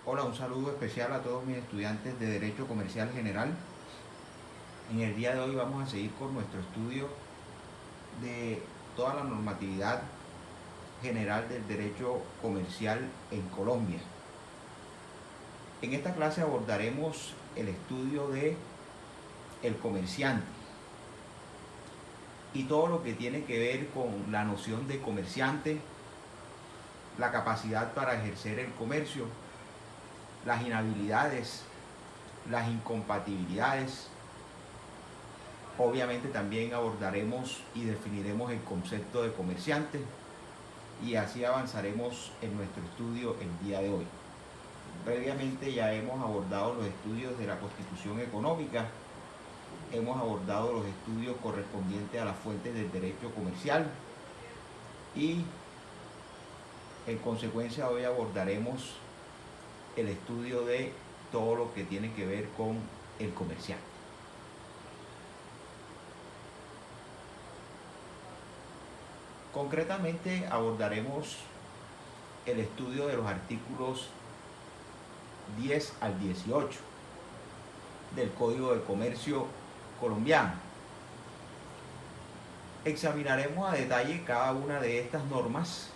Hola, un saludo especial a todos mis estudiantes de Derecho Comercial General. En el día de hoy vamos a seguir con nuestro estudio de toda la normatividad general del derecho comercial en Colombia. En esta clase abordaremos el estudio de el comerciante y todo lo que tiene que ver con la noción de comerciante, la capacidad para ejercer el comercio, las inhabilidades, las incompatibilidades. Obviamente también abordaremos y definiremos el concepto de comerciante y así avanzaremos en nuestro estudio el día de hoy. Previamente ya hemos abordado los estudios de la Constitución Económica, hemos abordado los estudios correspondientes a las fuentes del derecho comercial y en consecuencia hoy abordaremos el estudio de todo lo que tiene que ver con el comerciante. Concretamente abordaremos el estudio de los artículos 10 al 18 del Código de Comercio colombiano. Examinaremos a detalle cada una de estas normas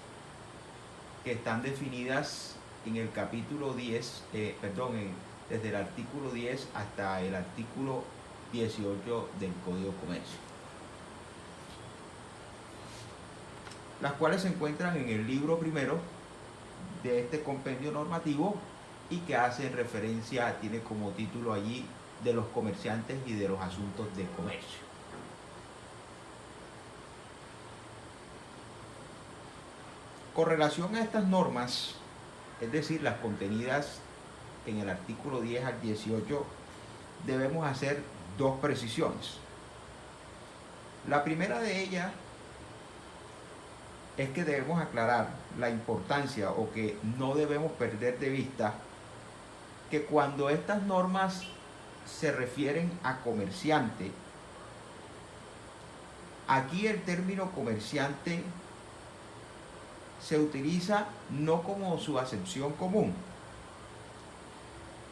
que están definidas en el capítulo 10, desde el artículo 10 hasta el artículo 18 del Código de Comercio, las cuales se encuentran en el libro primero de este compendio normativo y que hacen referencia, tiene como título allí, de los comerciantes y de los asuntos de comercio. Con relación a estas normas, es decir, las contenidas en el artículo 10 al 18, debemos hacer dos precisiones. La primera de ellas es que debemos aclarar la importancia o que no debemos perder de vista que cuando estas normas se refieren a comerciante, aquí el término comerciante se utiliza no como su acepción común,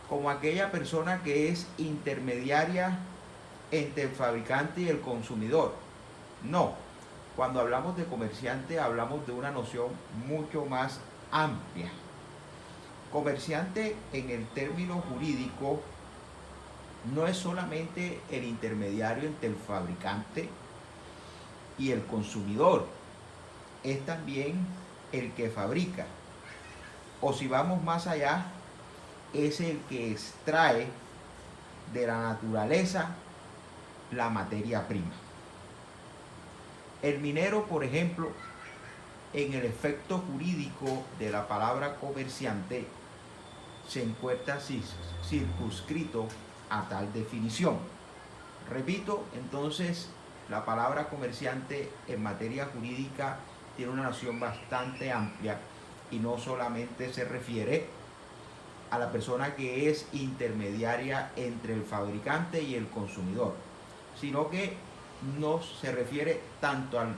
como aquella persona que es intermediaria entre el fabricante y el consumidor. No, cuando hablamos de comerciante hablamos de una noción mucho más amplia. Comerciante en el término jurídico no es solamente el intermediario entre el fabricante y el consumidor, es también el que fabrica, o si vamos más allá, es el que extrae de la naturaleza la materia prima. El minero, por ejemplo, en el efecto jurídico de la palabra comerciante, se encuentra circunscrito a tal definición. Repito, entonces, la palabra comerciante en materia jurídica tiene una noción bastante amplia y no solamente se refiere a la persona que es intermediaria entre el fabricante y el consumidor, sino que no se refiere tanto al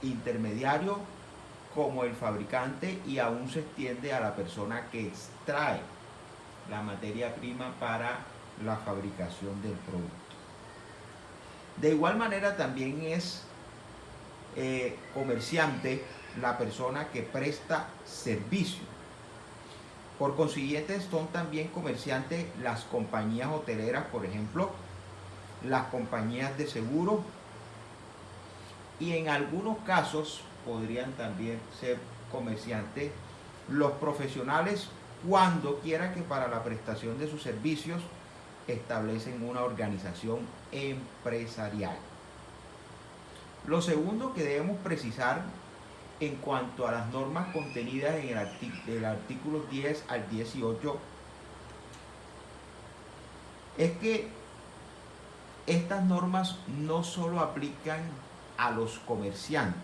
intermediario como el fabricante y aún se extiende a la persona que extrae la materia prima para la fabricación del producto. De igual manera también es comerciante la persona que presta servicio. Por consiguiente son también comerciantes las compañías hoteleras, por ejemplo, las compañías de seguro y en algunos casos podrían también ser comerciantes los profesionales cuando quiera que para la prestación de sus servicios establecen una organización empresarial. Lo segundo que debemos precisar en cuanto a las normas contenidas en el artículo 10 al 18 es que estas normas no solo aplican a los comerciantes,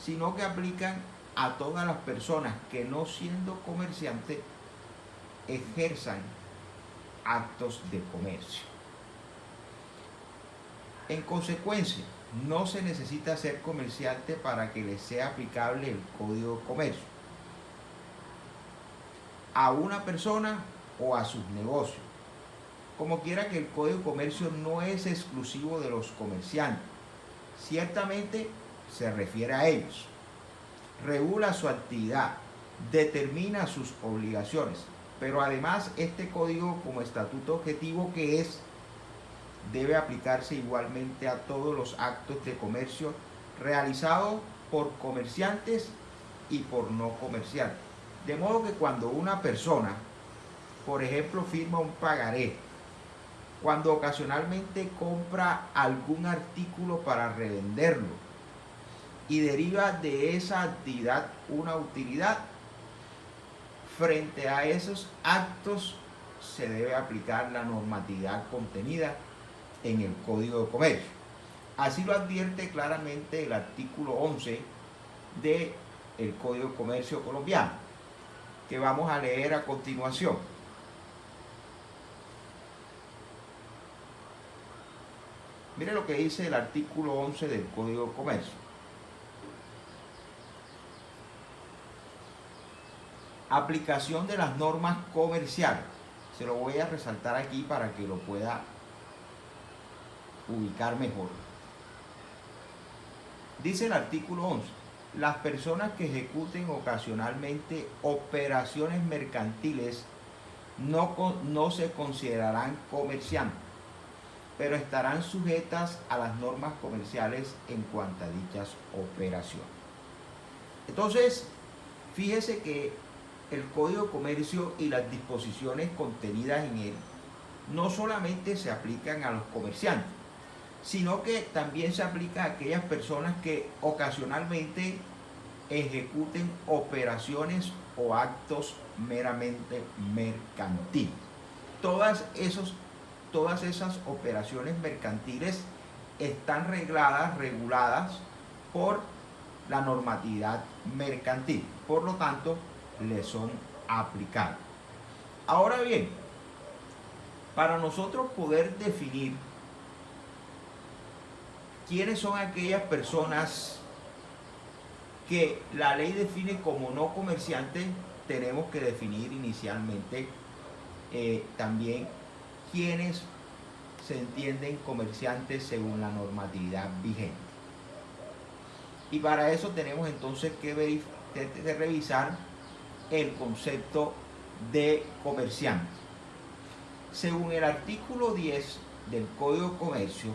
sino que aplican a todas las personas que no siendo comerciantes ejerzan actos de comercio. En consecuencia, no se necesita ser comerciante para que les sea aplicable el Código de Comercio. a una persona o a sus negocios. Como quiera que el Código de Comercio no es exclusivo de los comerciantes, ciertamente se refiere a ellos. Regula su actividad, determina sus obligaciones, pero además este código, como estatuto objetivo que es, debe aplicarse igualmente a todos los actos de comercio realizados por comerciantes y por no comerciantes. De modo que cuando una persona, por ejemplo, firma un pagaré, cuando ocasionalmente compra algún artículo para revenderlo y deriva de esa actividad una utilidad, frente a esos actos se debe aplicar la normatividad contenida en el Código de Comercio. Así lo advierte claramente el artículo 11 del Código de Comercio colombiano, que vamos a leer a continuación. Mire lo que dice el artículo 11 del Código de Comercio. Aplicación de las normas comerciales. Se lo voy a resaltar aquí para que lo pueda ubicar mejor. Dice el artículo 11, las personas que ejecuten ocasionalmente operaciones mercantiles no se considerarán comerciantes, pero estarán sujetas a las normas comerciales en cuanto a dichas operaciones. Entonces, fíjese que el Código de Comercio y las disposiciones contenidas en él no solamente se aplican a los comerciantes, sino que también se aplica a aquellas personas que ocasionalmente ejecuten operaciones o actos meramente mercantiles. Todas esas operaciones mercantiles están reguladas por la normatividad mercantil, por lo tanto, le son aplicables. Ahora bien, para nosotros poder definir quiénes son aquellas personas que la ley define como no comerciantes, tenemos que definir inicialmente también quiénes se entienden comerciantes según la normatividad vigente. Y para eso tenemos entonces que revisar el concepto de comerciante. Según el artículo 10 del Código de Comercio,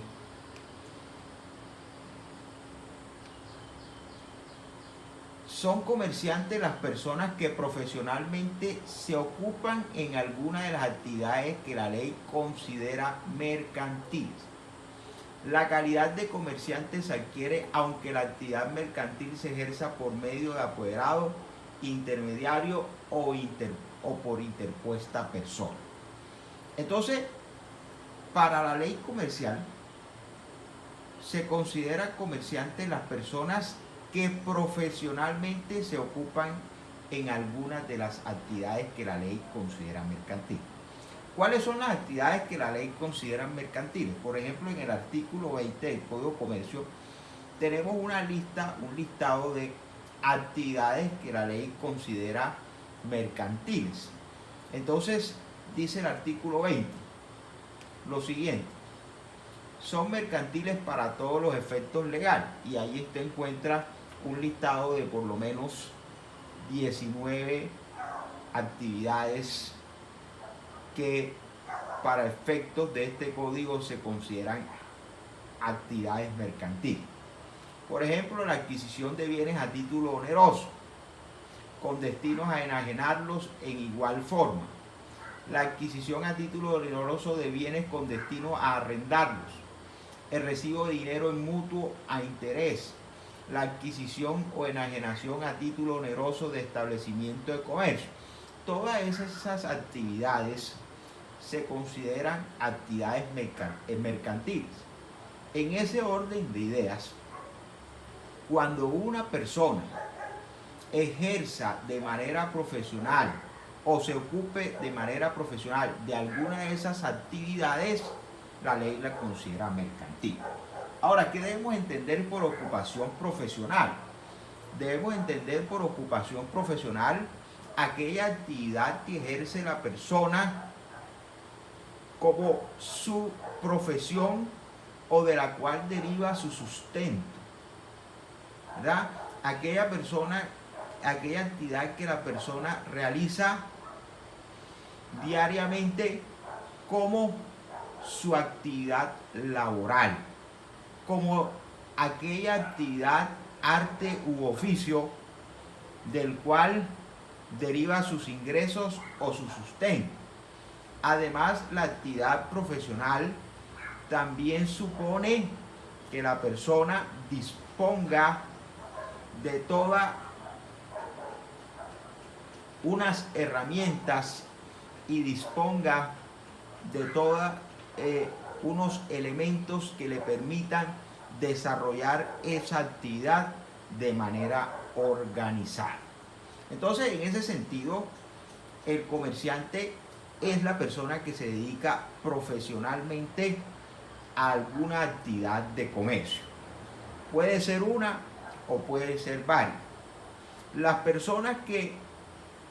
son comerciantes las personas que profesionalmente se ocupan en alguna de las actividades que la ley considera mercantiles. La calidad de comerciante se adquiere aunque la actividad mercantil se ejerza por medio de apoderado, intermediario o por interpuesta persona. Entonces, para la ley comercial, se considera comerciantes las personas que profesionalmente se ocupan en algunas de las actividades que la ley considera mercantil. ¿Cuáles son las actividades que la ley considera mercantiles? Por ejemplo, en el artículo 20 del Código de Comercio tenemos un listado de actividades que la ley considera mercantiles. Entonces, dice el artículo 20 lo siguiente: son mercantiles para todos los efectos legales, y ahí usted encuentra un listado de por lo menos 19 actividades que para efectos de este código se consideran actividades mercantiles. Por ejemplo, la adquisición de bienes a título oneroso, con destinos a enajenarlos en igual forma. La adquisición a título oneroso de bienes con destino a arrendarlos. El recibo de dinero en mutuo a interés. La adquisición o enajenación a título oneroso de establecimiento de comercio. Todas esas actividades se consideran actividades mercantiles. En ese orden de ideas, cuando una persona ejerza de manera profesional o se ocupe de manera profesional de alguna de esas actividades, la ley la considera mercantil. Ahora, ¿qué debemos entender por ocupación profesional? Debemos entender por ocupación profesional aquella actividad que ejerce la persona como su profesión o de la cual deriva su sustento, ¿verdad? Aquella actividad que la persona realiza diariamente como su actividad laboral, como aquella actividad, arte u oficio del cual deriva sus ingresos o su sustento. Además, la actividad profesional también supone que la persona disponga de todas unas herramientas y disponga de todos unos elementos que le permitan desarrollar esa actividad de manera organizada. Entonces, en ese sentido, el comerciante es la persona que se dedica profesionalmente a alguna actividad de comercio. Puede ser una o puede ser varias. Las personas que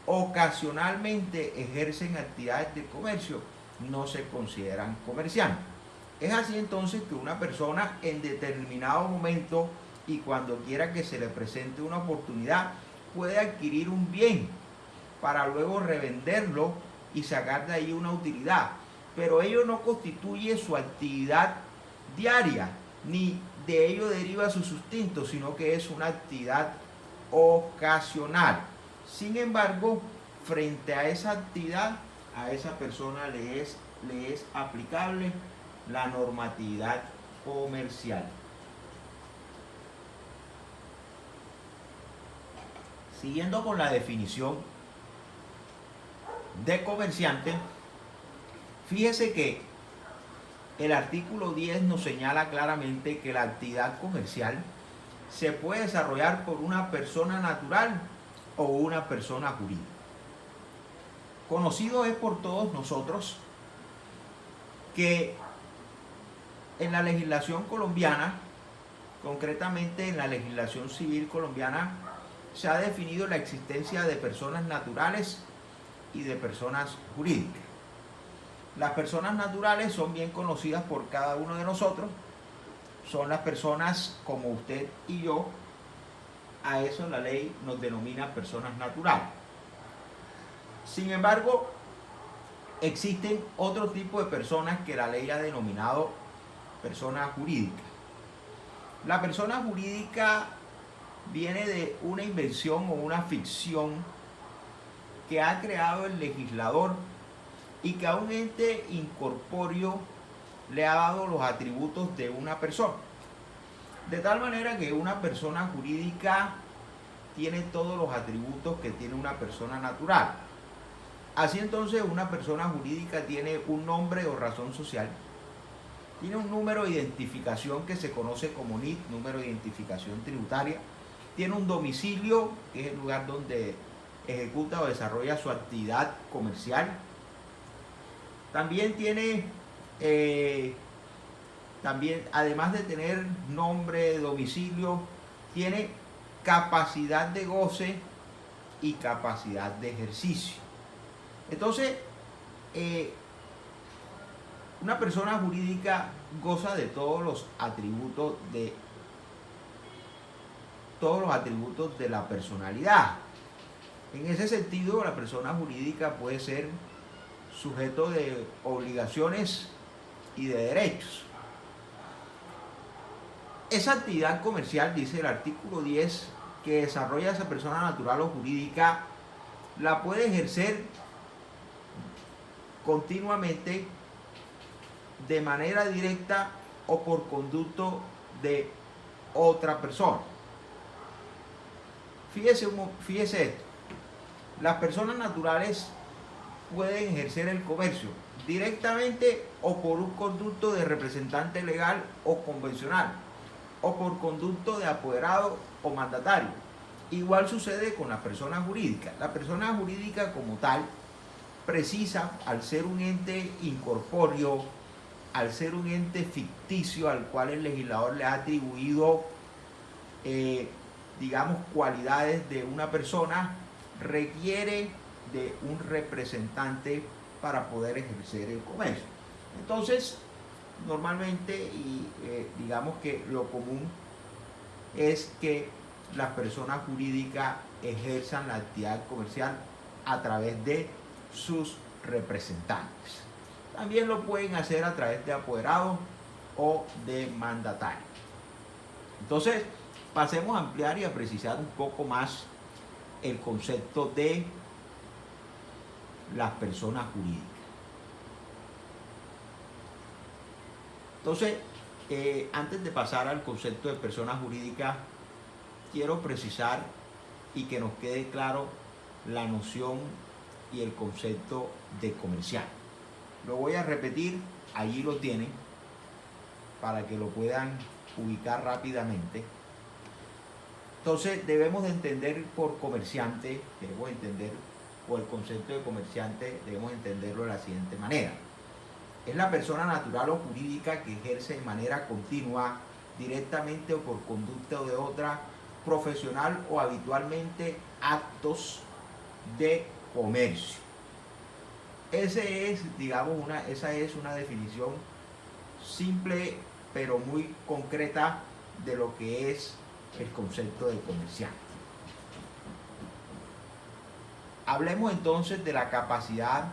ocasionalmente ejercen actividades de comercio no se consideran comerciantes. Es así entonces que una persona en determinado momento y cuando quiera que se le presente una oportunidad puede adquirir un bien para luego revenderlo y sacar de ahí una utilidad, pero ello no constituye su actividad diaria, ni de ello deriva su sustento, sino que es una actividad ocasional. Sin embargo, frente a esa actividad, a esa persona le es aplicable la normatividad comercial. Siguiendo con la definición de comerciante, fíjese que el artículo 10 nos señala claramente que la actividad comercial se puede desarrollar por una persona natural o una persona jurídica. Conocido es por todos nosotros que en la legislación colombiana, concretamente en la legislación civil colombiana, se ha definido la existencia de personas naturales y de personas jurídicas. Las personas naturales son bien conocidas por cada uno de nosotros, son las personas como usted y yo. A eso la ley nos denomina personas naturales. Sin embargo, existen otro tipo de personas que la ley ha denominado personas jurídicas. La persona jurídica viene de una invención o una ficción que ha creado el legislador y que a un ente incorpóreo le ha dado los atributos de una persona. De tal manera que una persona jurídica tiene todos los atributos que tiene una persona natural. Así entonces, una persona jurídica tiene un nombre o razón social, tiene un número de identificación que se conoce como NIT, número de identificación tributaria, tiene un domicilio, que es el lugar donde ejecuta o desarrolla su actividad comercial. También tiene, además de tener nombre, domicilio, tiene capacidad de goce y capacidad de ejercicio. Entonces, una persona jurídica goza de todos los atributos de la personalidad. En ese sentido, la persona jurídica puede ser sujeto de obligaciones y de derechos. Esa actividad comercial, dice el artículo 10, que desarrolla esa persona natural o jurídica, la puede ejercer continuamente de manera directa o por conducto de otra persona. Fíjese esto. Las personas naturales pueden ejercer el comercio directamente o por un conducto de representante legal o convencional, o por conducto de apoderado o mandatario. Igual sucede con la persona jurídica. La persona jurídica como tal precisa, al ser un ente incorpóreo, al ser un ente ficticio al cual el legislador le ha atribuido, digamos, cualidades de una persona, requiere de un representante para poder ejercer el comercio. Entonces, normalmente, digamos que lo común es que las personas jurídicas ejerzan la actividad comercial a través de sus representantes. También lo pueden hacer a través de apoderados o de mandatarios. Entonces, pasemos a ampliar y a precisar un poco más el concepto de las personas jurídicas. Entonces, antes de pasar al concepto de personas jurídicas, quiero precisar y que nos quede claro la noción y el concepto de comercial. Lo voy a repetir, allí lo tienen, para que lo puedan ubicar rápidamente. Entonces, debemos de entender por comerciante, o el concepto de comerciante, debemos entenderlo de la siguiente manera. Es la persona natural o jurídica que ejerce de manera continua, directamente o por conducta o de otra, profesional o habitualmente, actos de comercio. Esa es una definición simple pero muy concreta de lo que es el concepto de comerciante. Hablemos entonces de la capacidad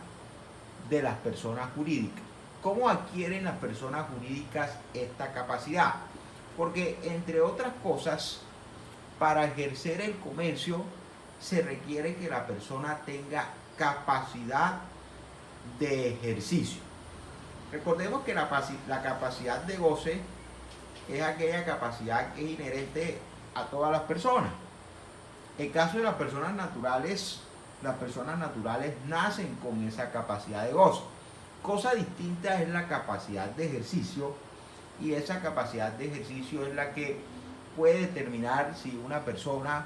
de las personas jurídicas. ¿Cómo adquieren las personas jurídicas esta capacidad? Porque, entre otras cosas, para ejercer el comercio se requiere que la persona tenga capacidad de ejercicio. Recordemos que la capacidad de goce es aquella capacidad que es inherente a todas las personas. En el caso de las personas naturales nacen con esa capacidad de goce. Cosa distinta es la capacidad de ejercicio, y esa capacidad de ejercicio es la que puede determinar si una persona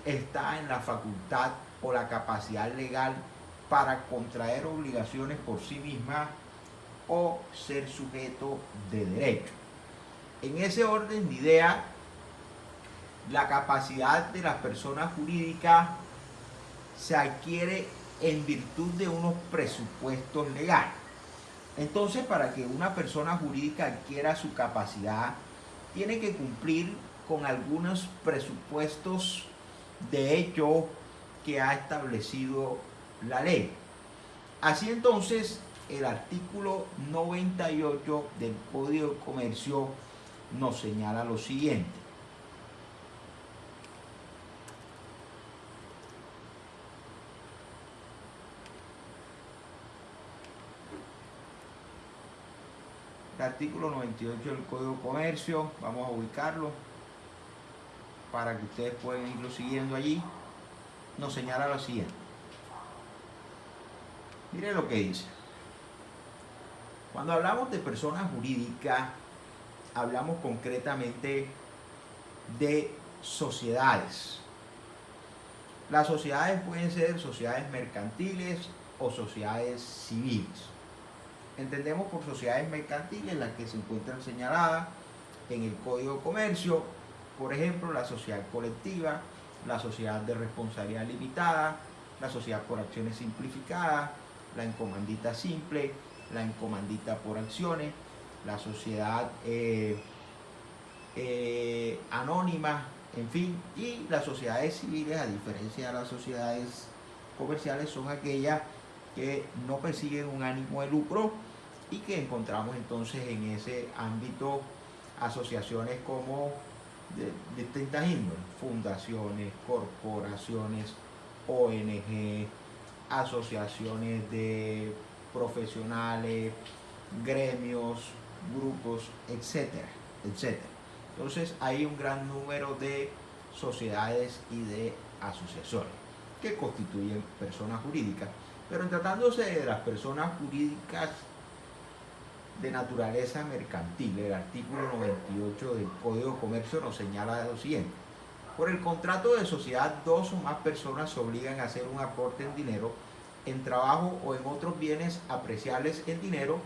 está en la facultad o la capacidad legal para contraer obligaciones por sí misma o ser sujeto de derecho. En ese orden de idea, la capacidad de las personas jurídicas se adquiere en virtud de unos presupuestos legales. Entonces, para que una persona jurídica adquiera su capacidad, tiene que cumplir con algunos presupuestos de hecho que ha establecido la ley. Así entonces, el artículo 98 del Código de Comercio nos señala lo siguiente. El artículo 98 del Código de Comercio, vamos a ubicarlo para que ustedes puedan irlo siguiendo allí, nos señala lo siguiente. Miren lo que dice. Cuando hablamos de personas jurídicas, hablamos concretamente de sociedades. Las sociedades pueden ser sociedades mercantiles o sociedades civiles. Entendemos por sociedades mercantiles las que se encuentran señaladas en el Código de Comercio, por ejemplo, la sociedad colectiva, la sociedad de responsabilidad limitada, la sociedad por acciones simplificadas, la encomandita simple, la encomandita por acciones, la sociedad anónima, en fin, y las sociedades civiles, a diferencia de las sociedades comerciales, son aquellas que no persiguen un ánimo de lucro y que encontramos entonces en ese ámbito asociaciones como de distintas índoles, fundaciones, corporaciones, ONG, asociaciones de profesionales, gremios, grupos, etcétera, etcétera. Entonces hay un gran número de sociedades y de asociaciones que constituyen personas jurídicas. Pero en tratándose de las personas jurídicas de naturaleza mercantil, el artículo 98 del Código de Comercio nos señala lo siguiente. Por el contrato de sociedad, dos o más personas se obligan a hacer un aporte en dinero, en trabajo o en otros bienes apreciables en dinero,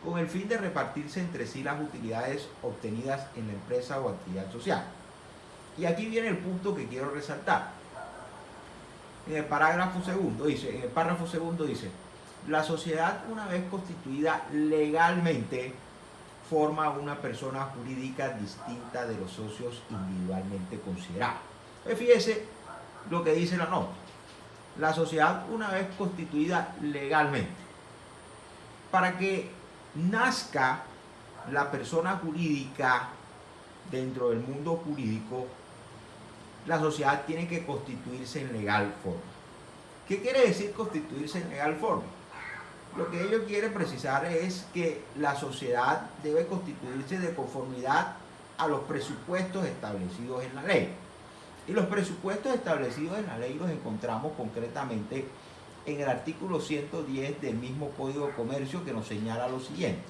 con el fin de repartirse entre sí las utilidades obtenidas en la empresa o actividad social. Y aquí viene el punto que quiero resaltar. En el parágrafo segundo dice, en el párrafo segundo dice, la sociedad una vez constituida legalmente forma una persona jurídica distinta de los socios individualmente considerados. Fíjese lo que dice la nota. La sociedad una vez constituida legalmente, para que nazca la persona jurídica dentro del mundo jurídico, la sociedad tiene que constituirse en legal forma. ¿Qué quiere decir constituirse en legal forma? Lo que ellos quieren precisar es que la sociedad debe constituirse de conformidad a los presupuestos establecidos en la ley. Y los presupuestos establecidos en la ley los encontramos concretamente en el artículo 110 del mismo Código de Comercio, que nos señala lo siguiente.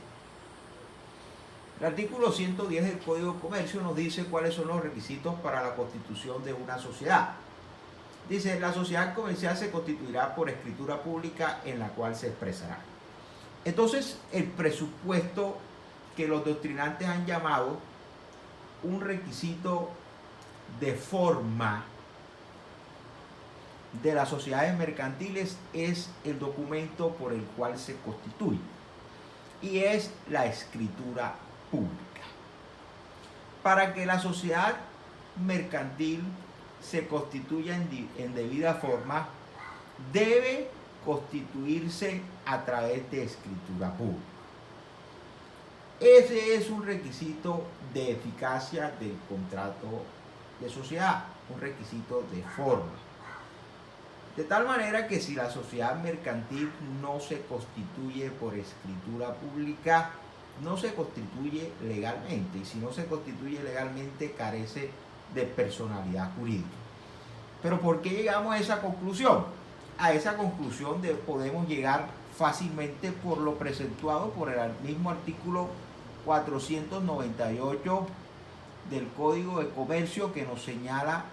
El artículo 110 del Código de Comercio nos dice cuáles son los requisitos para la constitución de una sociedad. Dice, la sociedad comercial se constituirá por escritura pública en la cual se expresará. Entonces, el presupuesto que los doctrinantes han llamado un requisito de forma de las sociedades mercantiles es el documento por el cual se constituye, y es la escritura pública. Para que la sociedad mercantil se constituya en debida forma, debe constituirse a través de escritura pública. Ese es un requisito de eficacia del contrato de sociedad, un requisito de forma. De tal manera que si la sociedad mercantil no se constituye por escritura pública, no se constituye legalmente, y si no se constituye legalmente carece de personalidad jurídica. Pero ¿por qué llegamos a esa conclusión? A esa conclusión podemos llegar fácilmente por lo preceptuado por el mismo artículo 498 del Código de Comercio, que nos señala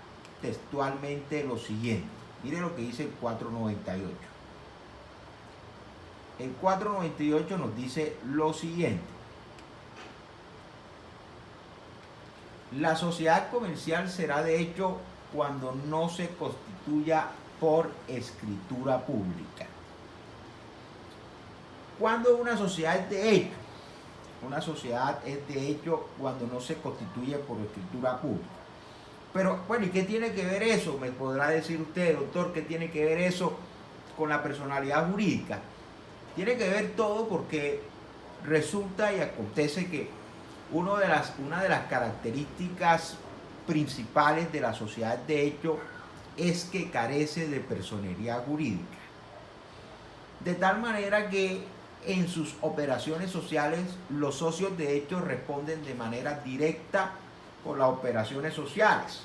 textualmente lo siguiente. Mire lo que dice el 498. El 498 nos dice lo siguiente. La sociedad comercial será de hecho cuando no se constituya por escritura pública. Cuando una sociedad es de hecho, una sociedad es de hecho cuando no se constituye por escritura pública. Pero bueno, ¿y qué tiene que ver eso? Me podrá decir usted, doctor, ¿qué tiene que ver eso con la personalidad jurídica? Tiene que ver todo, porque resulta y acontece que una de las características principales de la sociedad de hecho es que carece de personería jurídica. De tal manera que en sus operaciones sociales los socios de hecho responden de manera directa por las operaciones sociales,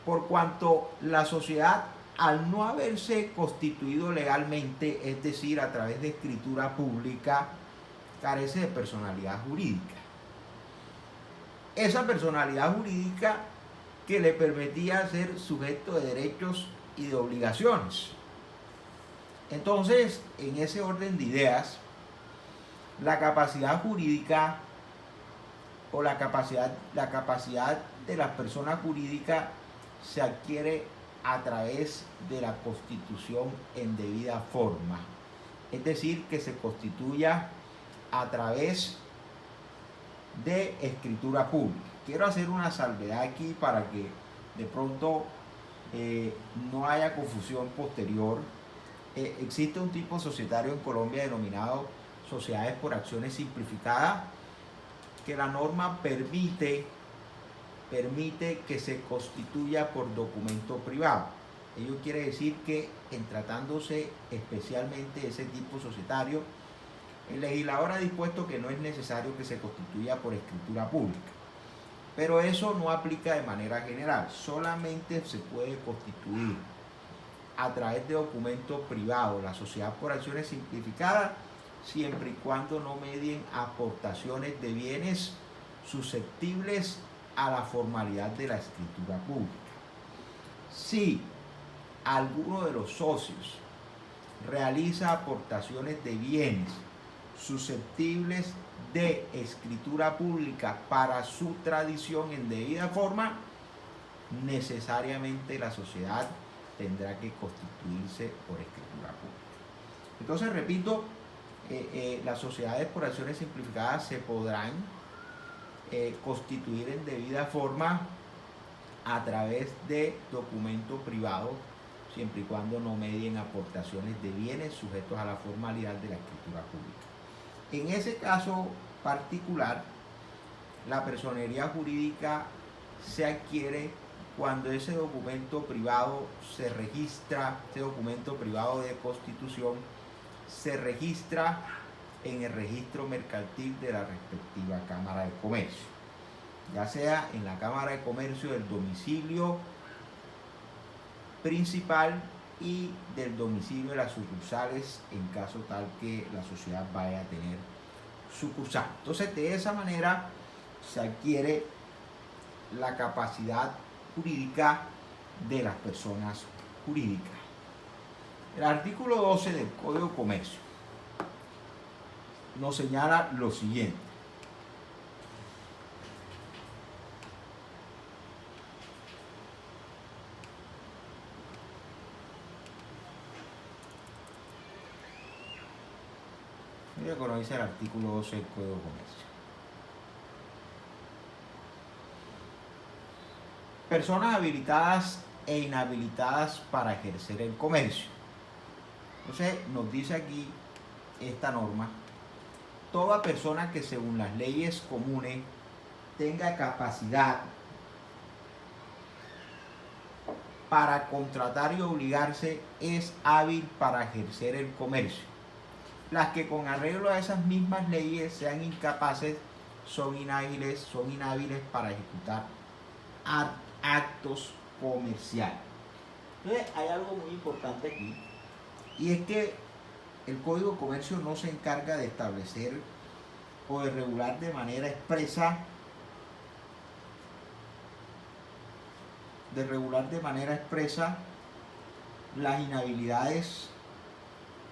por cuanto la sociedad, al no haberse constituido legalmente, es decir, a través de escritura pública, carece de personalidad jurídica. Esa personalidad jurídica que le permitía ser sujeto de derechos y de obligaciones. Entonces, en ese orden de ideas, la capacidad jurídica o la capacidad de las personas jurídicas se adquiere a través de la constitución en debida forma. Es decir, que se constituya a través de escritura pública. Quiero hacer una salvedad aquí para que de pronto no haya confusión posterior. Existe un tipo societario en Colombia denominado sociedades por acciones simplificadas, que la norma permite que se constituya por documento privado. Ello quiere decir que, en tratándose especialmente de ese tipo societario, el legislador ha dispuesto que no es necesario que se constituya por escritura pública. Pero eso no aplica de manera general. Solamente se puede constituir a través de documento privado la sociedad por acciones simplificadas, siempre y cuando no medien aportaciones de bienes susceptibles a la formalidad de la escritura pública. Si alguno de los socios realiza aportaciones de bienes susceptibles de escritura pública para su tradición en debida forma, necesariamente la sociedad tendrá que constituirse por escritura pública. Entonces, repito, las sociedades por acciones simplificadas se podrán constituir en debida forma a través de documentos privados, siempre y cuando no medien aportaciones de bienes sujetos a la formalidad de la escritura pública. En ese caso particular, la personería jurídica se adquiere cuando ese documento privado se registra, ese documento privado de constitución se registra en el registro mercantil de la respectiva Cámara de Comercio, ya sea en la Cámara de Comercio del domicilio principal y del domicilio de las sucursales, en caso tal que la sociedad vaya a tener sucursal. Entonces, de esa manera se adquiere la capacidad jurídica de las personas jurídicas. El artículo 12 del Código de Comercio nos señala lo siguiente. Mira cómo dice el artículo 12 del Código de Comercio. Personas habilitadas e inhabilitadas para ejercer el comercio. Entonces nos dice aquí esta norma: toda persona que según las leyes comunes tenga capacidad para contratar y obligarse es hábil para ejercer el comercio. Las que con arreglo a esas mismas leyes sean incapaces son inhábiles para ejecutar actos comerciales. Entonces hay algo muy importante aquí, y es que el Código de Comercio no se encarga de establecer o de regular de manera expresa las inhabilidades,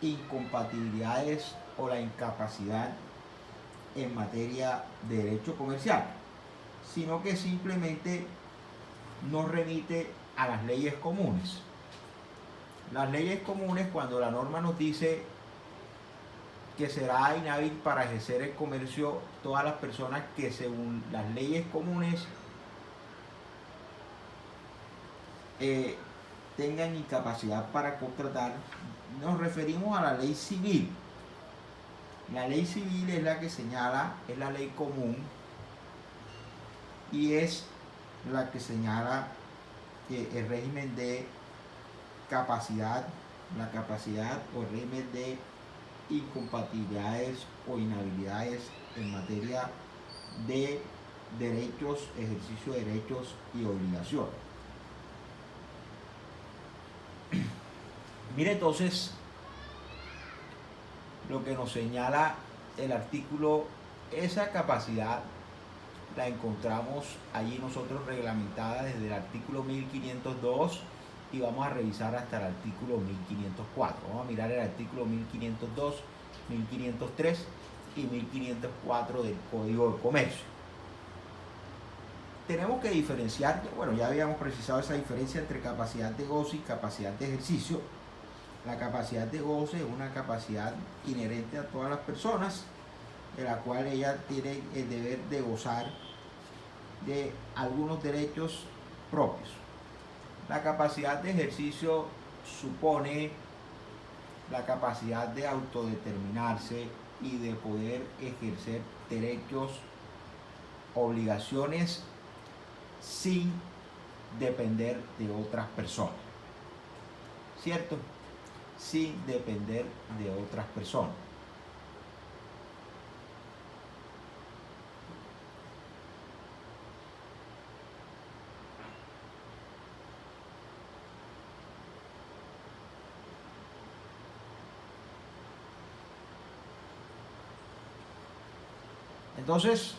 incompatibilidades o la incapacidad en materia de derecho comercial, sino que simplemente nos remite a las leyes comunes. Las leyes comunes, cuando la norma nos dice que será inhábil para ejercer el comercio todas las personas que según las leyes comunes tengan incapacidad para contratar, nos referimos a la ley civil. La ley civil es la que señala, es la ley común, y es la que señala el régimen de capacidad, la capacidad o el régimen de incompatibilidades o inhabilidades en materia de derechos, ejercicio de derechos y obligaciones. Mire entonces lo que nos señala el artículo. Esa capacidad la encontramos allí nosotros reglamentada desde el artículo 1502 y vamos a revisar hasta el artículo 1504. Vamos a mirar el artículo 1502, 1503 y 1504 del Código de Comercio. Tenemos que diferenciar, bueno, ya habíamos precisado esa diferencia entre capacidad de goce y capacidad de ejercicio. La capacidad de goce es una capacidad inherente a todas las personas, de la cual ella tiene el deber de gozar de algunos derechos propios. La capacidad de ejercicio supone la capacidad de autodeterminarse y de poder ejercer derechos, obligaciones sin depender de otras personas, ¿cierto? Sin depender de otras personas. Entonces,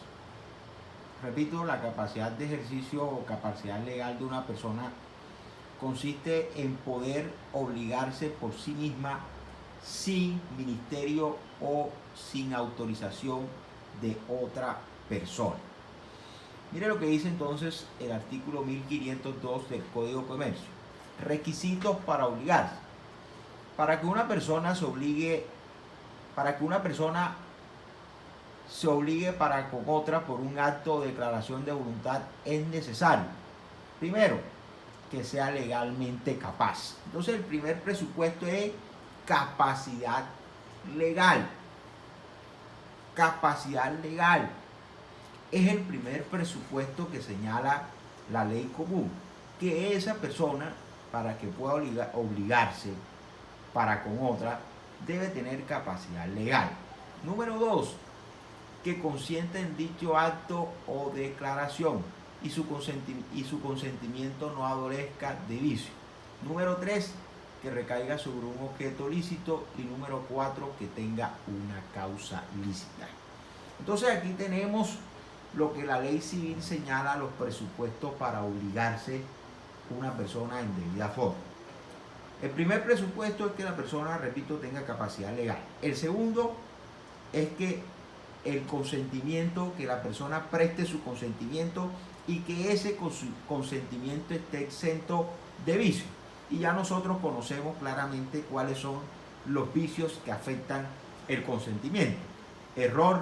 repito, la capacidad de ejercicio o capacidad legal de una persona consiste en poder obligarse por sí misma sin ministerio o sin autorización de otra persona. Mire lo que dice entonces el artículo 1502 del Código de Comercio. Requisitos para obligarse. Para que una persona se obligue, para que una persona se obligue para con otra por un acto o declaración de voluntad es necesario, primero, que sea legalmente capaz. Entonces el primer presupuesto es capacidad legal. Capacidad legal es el primer presupuesto que señala la ley común, que esa persona, para que pueda obligarse para con otra, debe tener capacidad legal. Número 2, que consienta en dicho acto o declaración y su consentimiento no adolezca de vicio. Número 3, que recaiga sobre un objeto lícito. Y número 4, que tenga una causa lícita. Entonces aquí tenemos lo que la ley civil señala, los presupuestos para obligarse una persona en debida forma. El primer presupuesto es que la persona, repito, tenga capacidad legal. El segundo es que el consentimiento, que la persona preste su consentimiento y que ese consentimiento esté exento de vicio. Y ya nosotros conocemos claramente cuáles son los vicios que afectan el consentimiento. Error,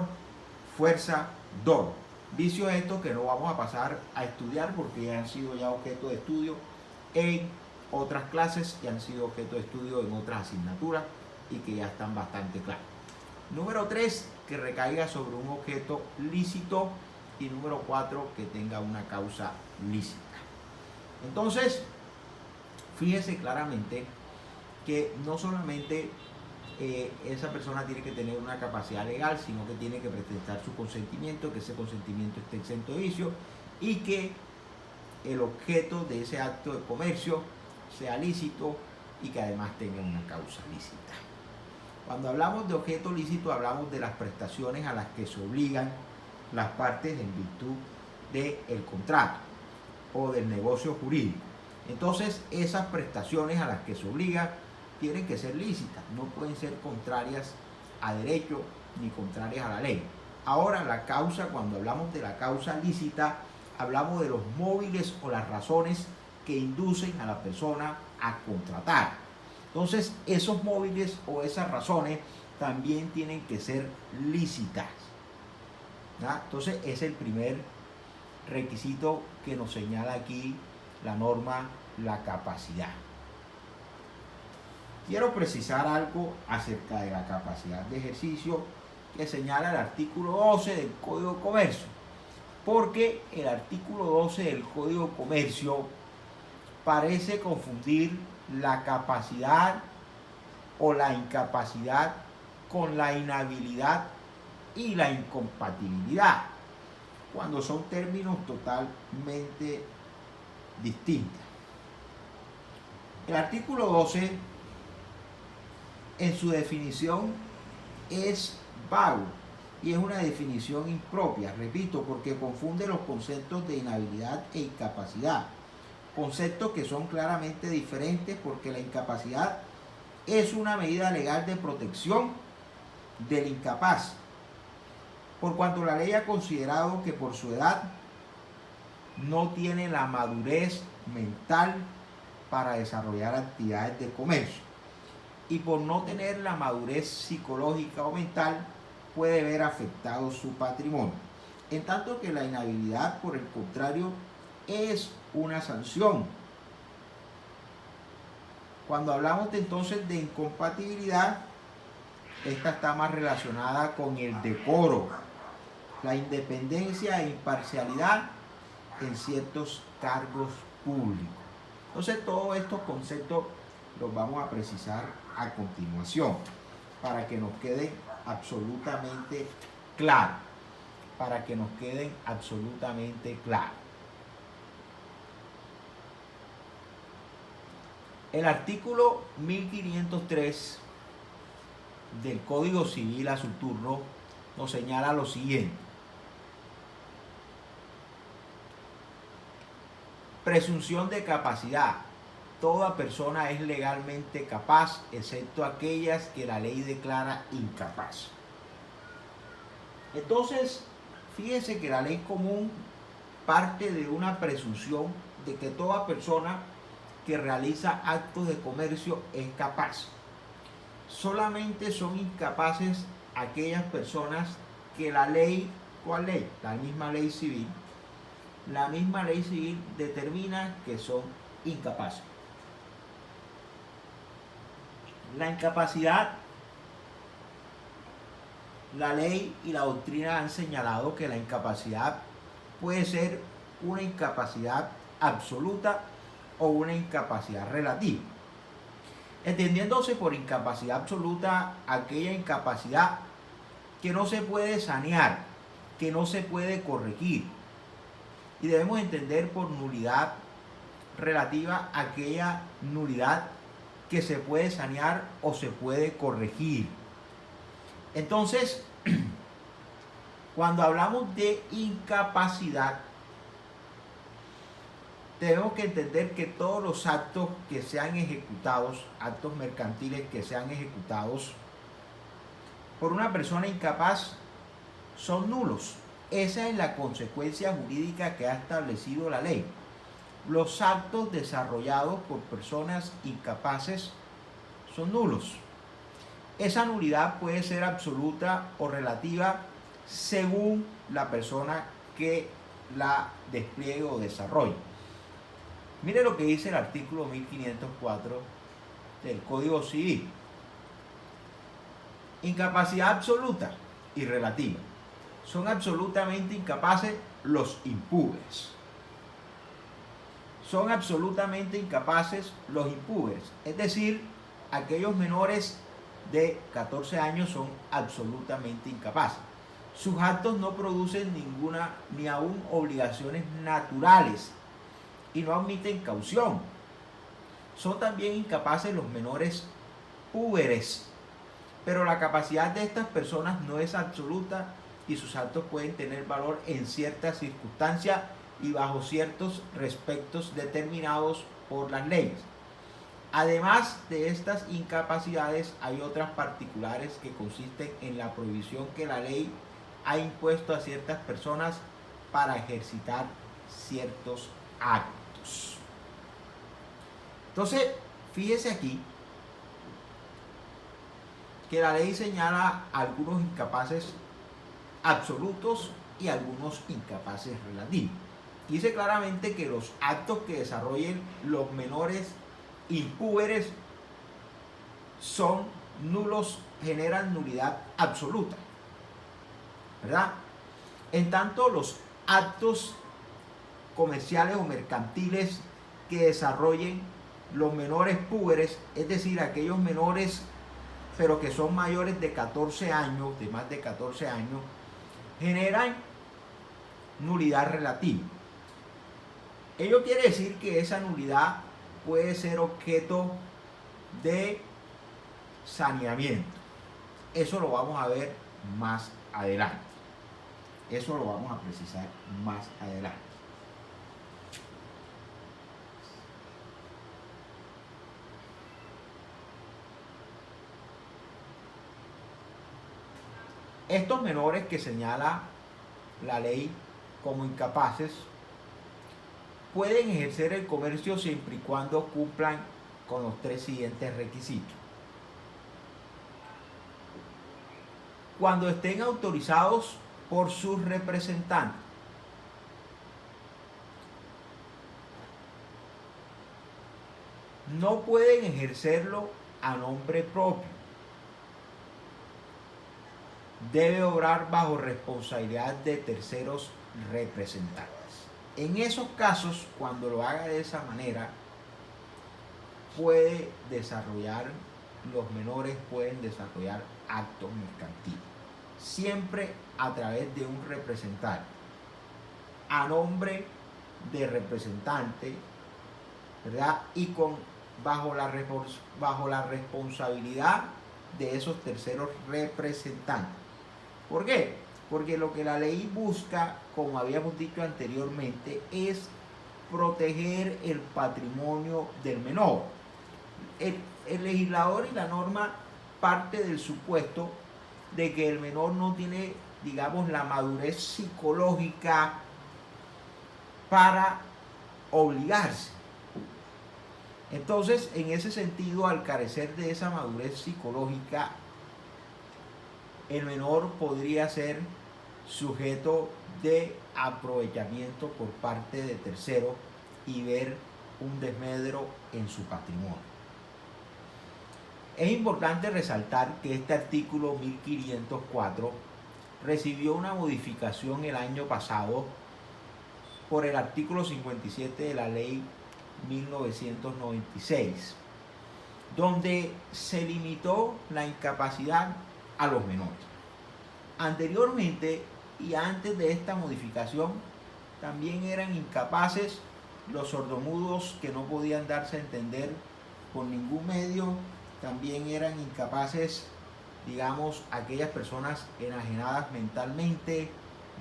fuerza, dolo. Vicios estos que no vamos a pasar a estudiar porque ya han sido ya objeto de estudio en otras clases y han sido objeto de estudio en otras asignaturas y que ya están bastante claros. Número 3, que recaiga sobre un objeto lícito. Y número 4, que tenga una causa lícita. Entonces, fíjese claramente que no solamente esa persona tiene que tener una capacidad legal, sino que tiene que presentar su consentimiento, que ese consentimiento esté exento de vicio y que el objeto de ese acto de comercio sea lícito y que además tenga una causa lícita. Cuando hablamos de objeto lícito, hablamos de las prestaciones a las que se obligan las partes en virtud del contrato o del negocio jurídico. Entonces, esas prestaciones a las que se obliga tienen que ser lícitas, no pueden ser contrarias a derecho ni contrarias a la ley. Ahora, la causa, cuando hablamos de la causa lícita, hablamos de los móviles o las razones que inducen a la persona a contratar. Entonces, esos móviles o esas razones también tienen que ser lícitas. ¿Ya? Entonces, es el primer requisito que nos señala aquí la norma, la capacidad. Quiero precisar algo acerca de la capacidad de ejercicio que señala el artículo 12 del Código de Comercio, porque el artículo 12 del Código de Comercio parece confundir la capacidad o la incapacidad con la inhabilidad y la incompatibilidad, cuando son términos totalmente distintos. El artículo 12 en su definición es vago y es una definición impropia, repito, porque confunde los conceptos de inhabilidad e incapacidad, conceptos que son claramente diferentes, porque la incapacidad es una medida legal de protección del incapaz, por cuanto la ley ha considerado que por su edad no tiene la madurez mental para desarrollar actividades de comercio, y por no tener la madurez psicológica o mental puede ver afectado su patrimonio. En tanto que la inhabilidad, por el contrario, es una sanción. Cuando hablamos entonces de incompatibilidad, esta está más relacionada con el decoro, la independencia e imparcialidad en ciertos cargos públicos. Entonces, todos estos conceptos los vamos a precisar a continuación para que nos queden absolutamente claros. Para que nos queden absolutamente claros. El artículo 1503 del Código Civil a su turno nos señala lo siguiente. Presunción de capacidad. Toda persona es legalmente capaz, excepto aquellas que la ley declara incapaz. Entonces, fíjense que la ley común parte de una presunción de que toda persona que realiza actos de comercio es capaz. Solamente son incapaces aquellas personas que la ley, ¿cuál ley? La misma ley civil. La misma ley civil determina que son incapaces. La incapacidad, la ley y la doctrina han señalado que la incapacidad puede ser una incapacidad absoluta o una incapacidad relativa. Entendiéndose por incapacidad absoluta aquella incapacidad que no se puede sanear, que no se puede corregir. Y debemos entender por nulidad relativa aquella nulidad que se puede sanear o se puede corregir. Entonces, cuando hablamos de incapacidad, tenemos que entender que todos los actos que sean ejecutados, actos mercantiles que sean ejecutados por una persona incapaz, son nulos. Esa es la consecuencia jurídica que ha establecido la ley. Los actos desarrollados por personas incapaces son nulos. Esa nulidad puede ser absoluta o relativa según la persona que la despliegue o desarrolle. Mire lo que dice el artículo 1504 del Código Civil. Incapacidad absoluta y relativa. Son absolutamente incapaces los impúberes. Son absolutamente incapaces los impúberes. Es decir, aquellos menores de 14 años son absolutamente incapaces. Sus actos no producen ninguna ni aún obligaciones naturales y no admiten caución. Son también incapaces los menores púberes, pero la capacidad de estas personas no es absoluta y sus actos pueden tener valor en ciertas circunstancias y bajo ciertos respectos determinados por las leyes. Además de estas incapacidades, hay otras particulares que consisten en la prohibición que la ley ha impuesto a ciertas personas para ejercitar ciertos actos. Entonces, fíjese aquí que la ley señala algunos incapaces absolutos y algunos incapaces relativos. Dice claramente que los actos que desarrollen los menores impúberes son nulos, generan nulidad absoluta, ¿verdad? En tanto, los actos comerciales o mercantiles que desarrollen los menores púberes, es decir, aquellos menores pero que son mayores de 14 años, de más de 14 años, generan nulidad relativa. Ello quiere decir que esa nulidad puede ser objeto de saneamiento. Eso lo vamos a ver más adelante. Eso lo vamos a precisar más adelante. Estos menores que señala la ley como incapaces pueden ejercer el comercio siempre y cuando cumplan con los tres siguientes requisitos. Cuando estén autorizados por sus representantes. No pueden ejercerlo a nombre propio. Debe obrar bajo responsabilidad de terceros representantes. En esos casos, cuando lo haga de esa manera, puede desarrollar, los menores pueden desarrollar actos mercantiles, siempre a través de un representante, a nombre de representante, ¿verdad? Y bajo la responsabilidad de esos terceros representantes. ¿Por qué? Porque lo que la ley busca, como habíamos dicho anteriormente, es proteger el patrimonio del menor. El legislador y la norma parte del supuesto de que el menor no tiene, digamos, la madurez psicológica para obligarse. Entonces, en ese sentido, al carecer de esa madurez psicológica, el menor podría ser sujeto de aprovechamiento por parte de terceros y ver un desmedro en su patrimonio. Es importante resaltar que este artículo 1504 recibió una modificación el año pasado por el artículo 57 de la ley 1996, donde se limitó la incapacidad a los menores. Anteriormente y antes de esta modificación, también eran incapaces los sordomudos que no podían darse a entender por ningún medio, también eran incapaces, digamos, aquellas personas enajenadas mentalmente,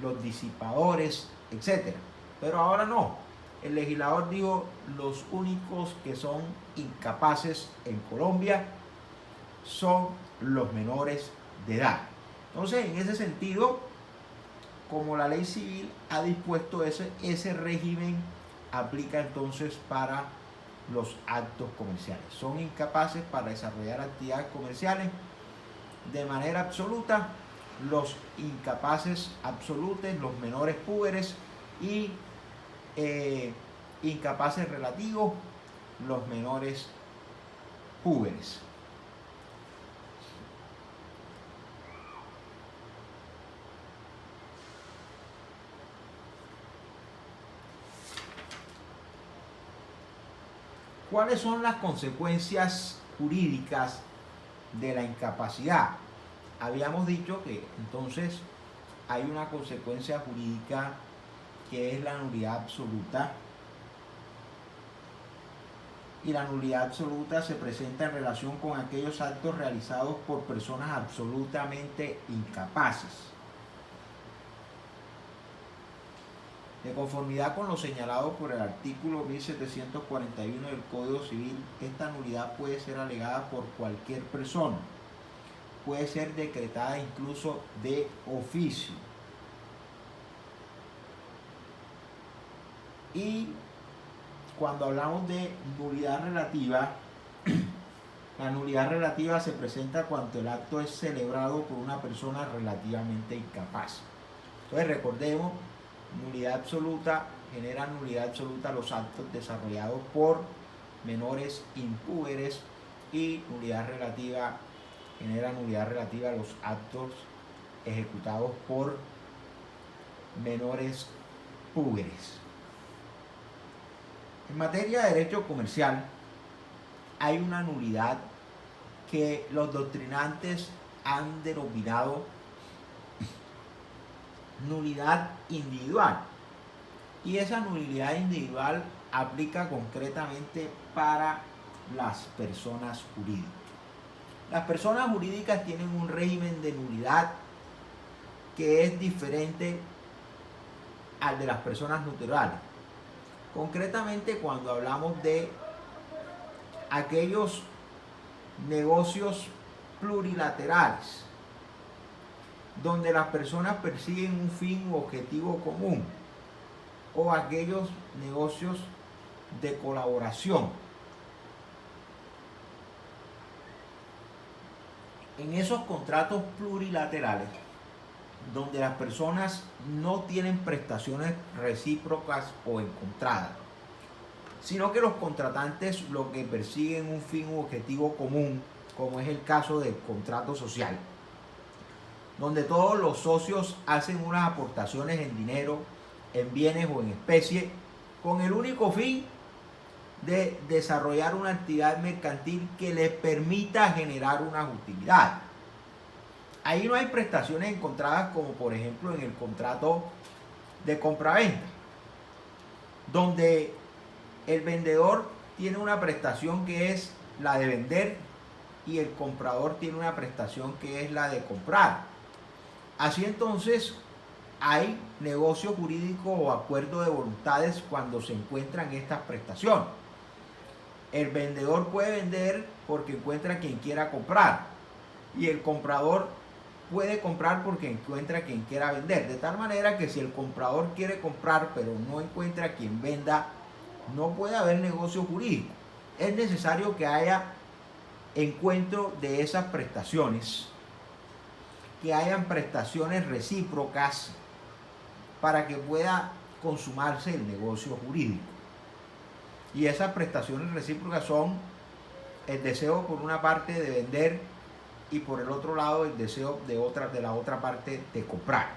los disipadores, etc. Pero ahora no. El legislador dijo, los únicos que son incapaces en Colombia son los menores de edad. Entonces, en ese sentido, como la ley civil ha dispuesto ese régimen, aplica entonces para los actos comerciales. Son incapaces para desarrollar actividades comerciales de manera absoluta, los incapaces absolutos, los menores púberes, y incapaces relativos, los menores púberes. ¿Cuáles son las consecuencias jurídicas de la incapacidad? Habíamos dicho que entonces hay una consecuencia jurídica que es la nulidad absoluta, y la nulidad absoluta se presenta en relación con aquellos actos realizados por personas absolutamente incapaces. De conformidad con lo señalado por el artículo 1741 del Código Civil, esta nulidad puede ser alegada por cualquier persona, puede ser decretada incluso de oficio. Y cuando hablamos de nulidad relativa, la nulidad relativa se presenta cuando el acto es celebrado por una persona relativamente incapaz. Entonces recordemos, nulidad absoluta genera nulidad absoluta los actos desarrollados por menores impúberes, y nulidad relativa genera nulidad relativa a los actos ejecutados por menores púberes. En materia de derecho comercial hay una nulidad que los doctrinantes han denominado nulidad individual, y esa nulidad individual aplica concretamente para las personas jurídicas. Las personas jurídicas tienen un régimen de nulidad que es diferente al de las personas naturales. Concretamente, cuando hablamos de aquellos negocios plurilaterales, donde las personas persiguen un fin u objetivo común, o aquellos negocios de colaboración. En esos contratos plurilaterales, donde las personas no tienen prestaciones recíprocas o encontradas, sino que los contratantes lo que persiguen un fin u objetivo común, como es el caso del contrato social, donde todos los socios hacen unas aportaciones en dinero, en bienes o en especie, con el único fin de desarrollar una actividad mercantil que les permita generar una utilidad. Ahí no hay prestaciones encontradas, como por ejemplo en el contrato de compraventa, donde el vendedor tiene una prestación que es la de vender y el comprador tiene una prestación que es la de comprar. Así entonces hay negocio jurídico o acuerdo de voluntades cuando se encuentran estas prestaciones. El vendedor puede vender porque encuentra quien quiera comprar, y el comprador puede comprar porque encuentra quien quiera vender. De tal manera que si el comprador quiere comprar pero no encuentra quien venda, no puede haber negocio jurídico. es necesario que haya encuentro de esas prestaciones, que hayan prestaciones recíprocas para que pueda consumarse el negocio jurídico. Y esas prestaciones recíprocas son el deseo por una parte de vender y por el otro lado el deseo de la otra parte de comprar.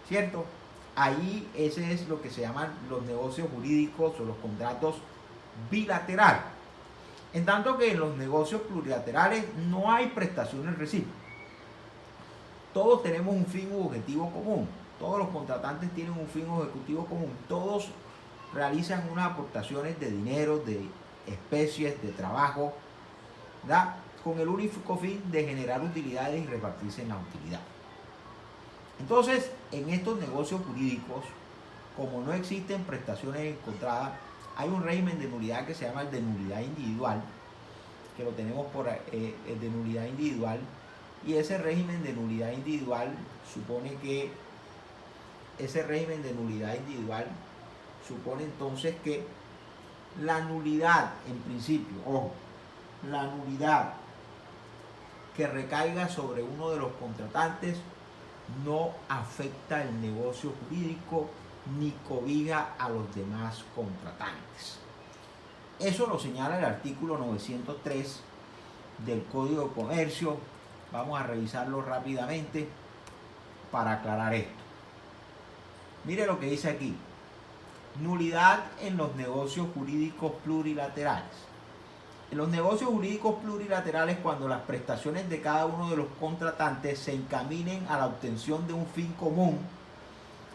¿Cierto? Ahí ese es lo que se llaman los negocios jurídicos o los contratos bilaterales. En tanto que en los negocios plurilaterales no hay prestaciones recíprocas. Todos tenemos un fin u objetivo común. Todos los contratantes tienen un fin u objetivo común. Todos realizan unas aportaciones de dinero, de especies, de trabajo, ¿verdad? Con el único fin de generar utilidades y repartirse en la utilidad. Entonces, en estos negocios jurídicos, como no existen prestaciones encontradas, hay un régimen de nulidad que se llama el de nulidad individual, que lo tenemos por el de nulidad individual, y ese régimen de nulidad individual supone que supone entonces que la nulidad, en principio, ojo, la nulidad que recaiga sobre uno de los contratantes no afecta el negocio jurídico ni cobija a los demás contratantes. Eso lo señala el artículo 903 del Código de Comercio. Vamos a revisarlo rápidamente para aclarar esto. Mire lo que dice aquí. Nulidad en los negocios jurídicos plurilaterales. En los negocios jurídicos plurilaterales, cuando las prestaciones de cada uno de los contratantes se encaminen a la obtención de un fin común,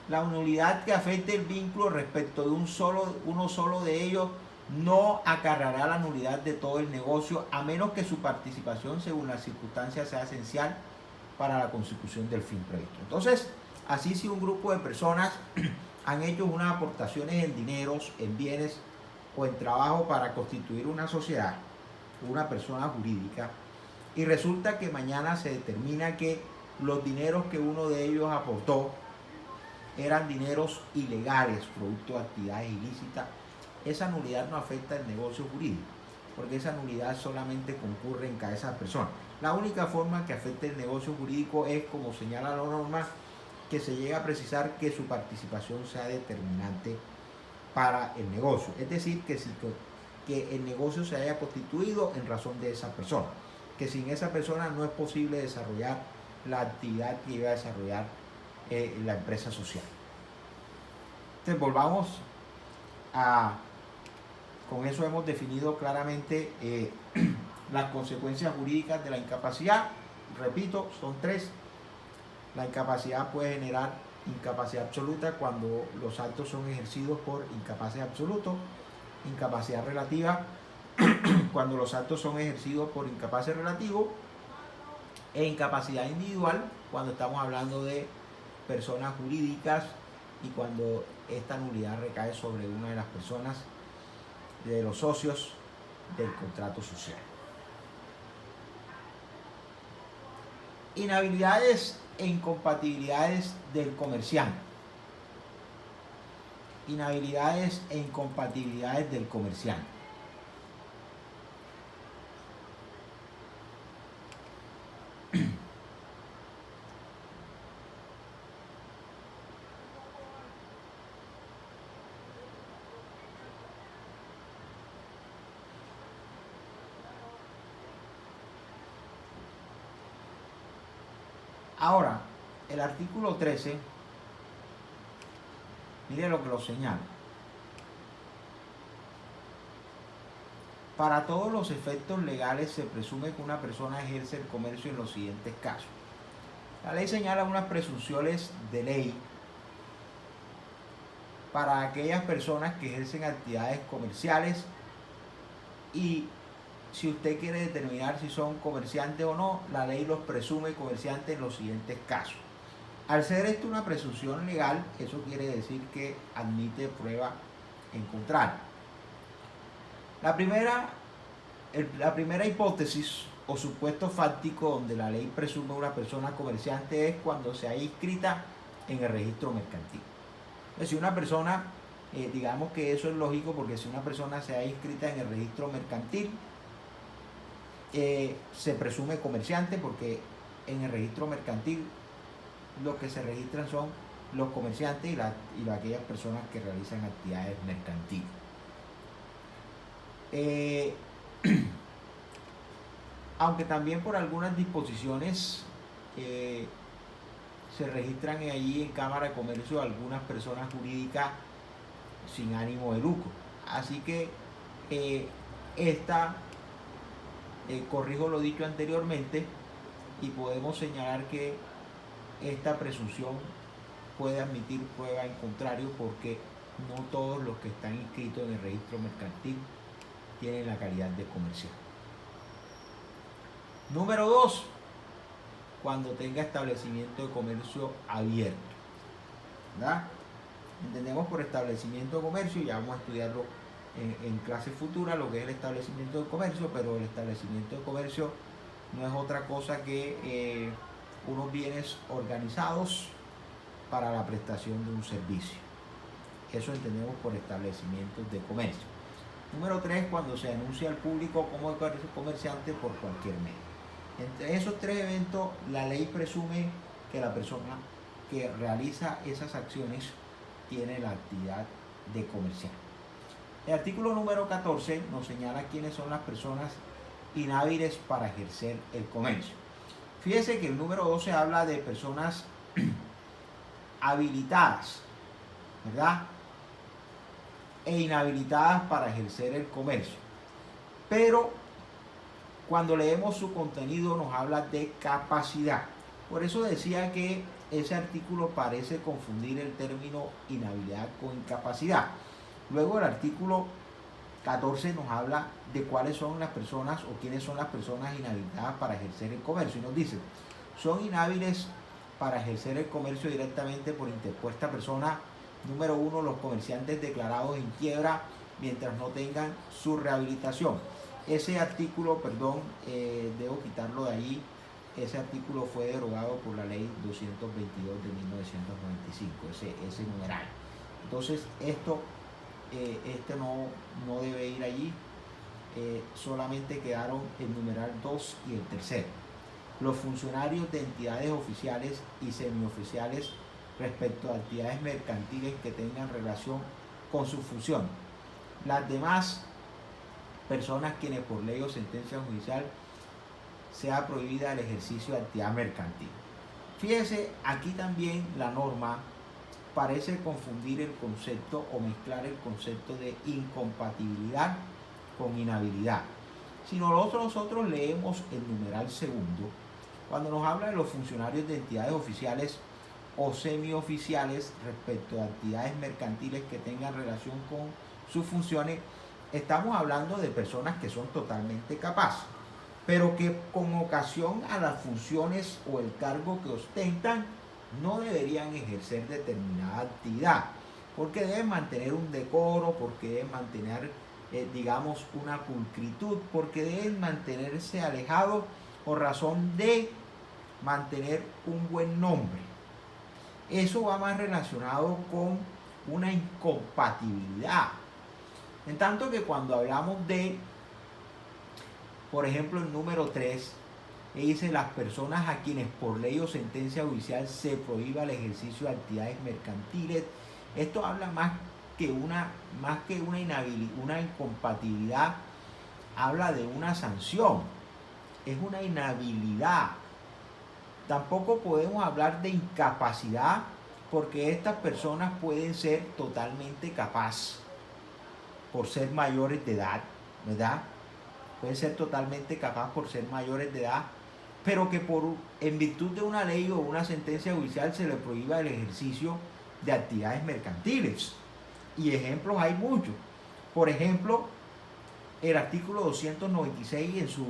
la nulidad que afecte el vínculo respecto de uno solo de ellos no acarreará la nulidad de todo el negocio, a menos que su participación según las circunstancias sea esencial para la consecución del fin previsto. Entonces, así si un grupo de personas han hecho unas aportaciones en dineros, en bienes o en trabajo para constituir una sociedad, una persona jurídica, y resulta que mañana se determina que los dineros que uno de ellos aportó eran dineros ilegales, producto de actividades ilícitas, esa nulidad no afecta el negocio jurídico, porque esa nulidad solamente concurre en cabeza de persona. La única forma que afecte el negocio jurídico es, como señala la norma, que se llegue a precisar que su participación sea determinante para el negocio. Es decir, que el negocio se haya constituido en razón de esa persona, que sin esa persona no es posible desarrollar la actividad que iba a desarrollar la empresa social. Entonces volvamos con eso hemos definido claramente las consecuencias jurídicas de la incapacidad. Repito, son 3. La incapacidad puede generar incapacidad absoluta cuando los actos son ejercidos por incapaces absolutos, incapacidad relativa cuando los actos son ejercidos por incapaces relativos, e incapacidad individual cuando estamos hablando de personas jurídicas y cuando esta nulidad recae sobre una de las personas, de los socios del contrato social. Inhabilidades e incompatibilidades del comerciante. Inhabilidades e incompatibilidades del comerciante. Ahora, el artículo 13, mire lo que lo señala. Para todos los efectos legales se presume que una persona ejerce el comercio en los siguientes casos. La ley señala unas presunciones de ley para aquellas personas que ejercen actividades comerciales, y si usted quiere determinar si son comerciantes o no, la ley los presume comerciantes en los siguientes casos. Al ser esto una presunción legal, eso quiere decir que admite prueba en contrario. La primera hipótesis o supuesto fáctico donde la ley presume una persona comerciante es cuando se haya inscrita en el registro mercantil. Es decir, una persona Digamos que eso es lógico porque si una persona se ha inscrita en el registro mercantil, se presume comerciante porque en el registro mercantil lo que se registran son los comerciantes y aquellas personas que realizan actividades mercantiles. Aunque también por algunas disposiciones se registran allí en Cámara de Comercio algunas personas jurídicas sin ánimo de lucro. Así que corrijo lo dicho anteriormente y podemos señalar que esta presunción puede admitir prueba en contrario porque no todos los que están inscritos en el registro mercantil tienen la calidad de comercial. Número 2, cuando tenga establecimiento de comercio abierto, ¿verdad? Entendemos por establecimiento de comercio, ya vamos a estudiarlo en clase futura, lo que es el establecimiento de comercio, pero el establecimiento de comercio no es otra cosa que unos bienes organizados para la prestación de un servicio. Eso entendemos por establecimientos de comercio. Número 3, cuando se anuncia al público como comerciante por cualquier medio. Entre esos 3 eventos, la ley presume que la persona que realiza esas acciones tiene la actividad de comerciante. El artículo número 14 nos señala quiénes son las personas inhábiles para ejercer el comercio. Fíjese que el número 12 habla de personas habilitadas, ¿verdad? E inhabilitadas para ejercer el comercio. Pero cuando leemos su contenido nos habla de capacidad. Por eso decía que ese artículo parece confundir el término inhabilidad con incapacidad. Luego el artículo 14 nos habla de cuáles son las personas o quiénes son las personas inhabilitadas para ejercer el comercio. Y nos dice, son inhábiles para ejercer el comercio directamente por interpuesta persona. Número 1, los comerciantes declarados en quiebra mientras no tengan su rehabilitación. Ese artículo, debo quitarlo de ahí. Ese artículo fue derogado por la ley 222 de 1995, ese numeral. Entonces, no debe ir allí. Solamente quedaron el numeral 2 y el tercero. Los funcionarios de entidades oficiales y semioficiales respecto a actividades mercantiles que tengan relación con su función. Las demás personas quienes por ley o sentencia judicial sea prohibida el ejercicio de actividad mercantil. Fíjese, aquí también la norma parece confundir el concepto o mezclar el concepto de incompatibilidad con inhabilidad. Si nosotros leemos el numeral segundo, cuando nos habla de los funcionarios de entidades oficiales o semioficiales respecto a actividades mercantiles que tengan relación con sus funciones, estamos hablando de personas que son totalmente capaces, pero que con ocasión a las funciones o el cargo que ostentan no deberían ejercer determinada actividad, porque deben mantener un decoro, porque deben mantener, una pulcritud, porque deben mantenerse alejados por razón de mantener un buen nombre. Eso va más relacionado con una incompatibilidad. En tanto que cuando hablamos de, por ejemplo, el número 3, dice las personas a quienes por ley o sentencia judicial se prohíba el ejercicio de actividades mercantiles. Esto habla más que una incompatibilidad, habla de una sanción, es una inhabilidad. Tampoco podemos hablar de incapacidad porque estas personas pueden ser totalmente capaces por ser mayores de edad, ¿verdad? Pueden ser totalmente capaces por ser mayores de edad, pero que en virtud de una ley o una sentencia judicial se les prohíba el ejercicio de actividades mercantiles. Y ejemplos hay muchos. Por ejemplo, el artículo 296 en su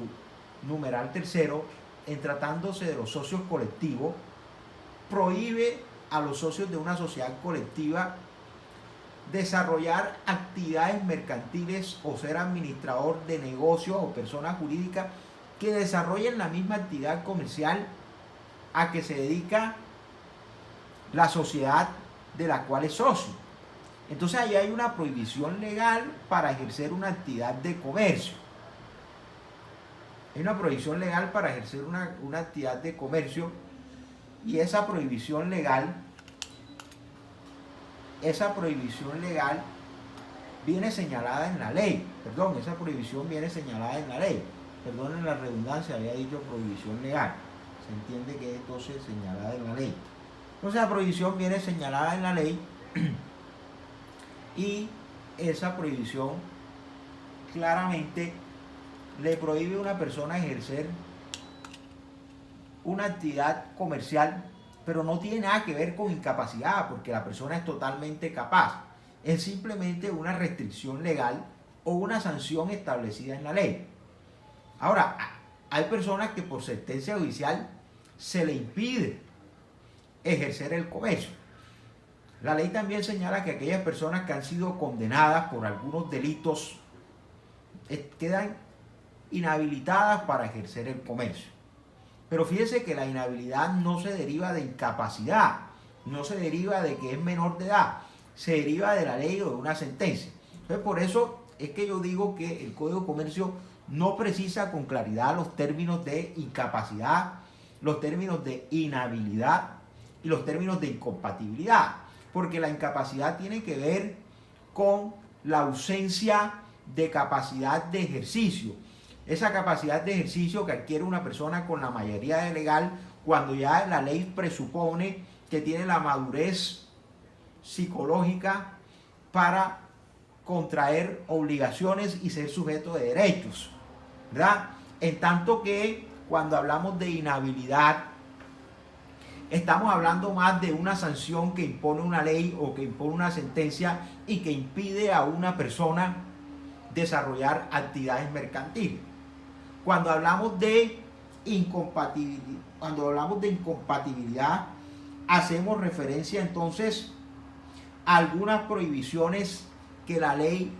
numeral tercero, en tratándose de los socios colectivos, prohíbe a los socios de una sociedad colectiva desarrollar actividades mercantiles o ser administrador de negocios o personas jurídicas que desarrollen la misma actividad comercial a que se dedica la sociedad de la cual es socio. Entonces ahí hay una prohibición legal para ejercer una actividad de comercio. Hay una prohibición legal para ejercer una actividad de comercio, y esa prohibición legal viene señalada en la ley. Esa prohibición viene señalada en la ley. Perdonen la redundancia, había dicho prohibición legal. Se entiende que es entonces señalada en la ley. Entonces la prohibición viene señalada en la ley y esa prohibición claramente le prohíbe a una persona ejercer una actividad comercial, pero no tiene nada que ver con incapacidad, porque la persona es totalmente capaz. Es simplemente una restricción legal o una sanción establecida en la ley. Ahora, hay personas que por sentencia judicial se le impide ejercer el comercio. La ley también señala que aquellas personas que han sido condenadas por algunos delitos quedan inhabilitadas para ejercer el comercio. Pero fíjese que la inhabilidad no se deriva de incapacidad, no se deriva de que es menor de edad, se deriva de la ley o de una sentencia. Entonces, por eso es que yo digo que el Código de Comercio no precisa con claridad los términos de incapacidad, los términos de inhabilidad y los términos de incompatibilidad, porque la incapacidad tiene que ver con la ausencia de capacidad de ejercicio. Esa capacidad de ejercicio que adquiere una persona con la mayoría legal cuando ya la ley presupone que tiene la madurez psicológica para contraer obligaciones y ser sujeto de derechos, ¿verdad? En tanto que cuando hablamos de inhabilidad, estamos hablando más de una sanción que impone una ley o que impone una sentencia y que impide a una persona desarrollar actividades mercantiles. Cuando hablamos de incompatibilidad, hacemos referencia entonces a algunas prohibiciones que la ley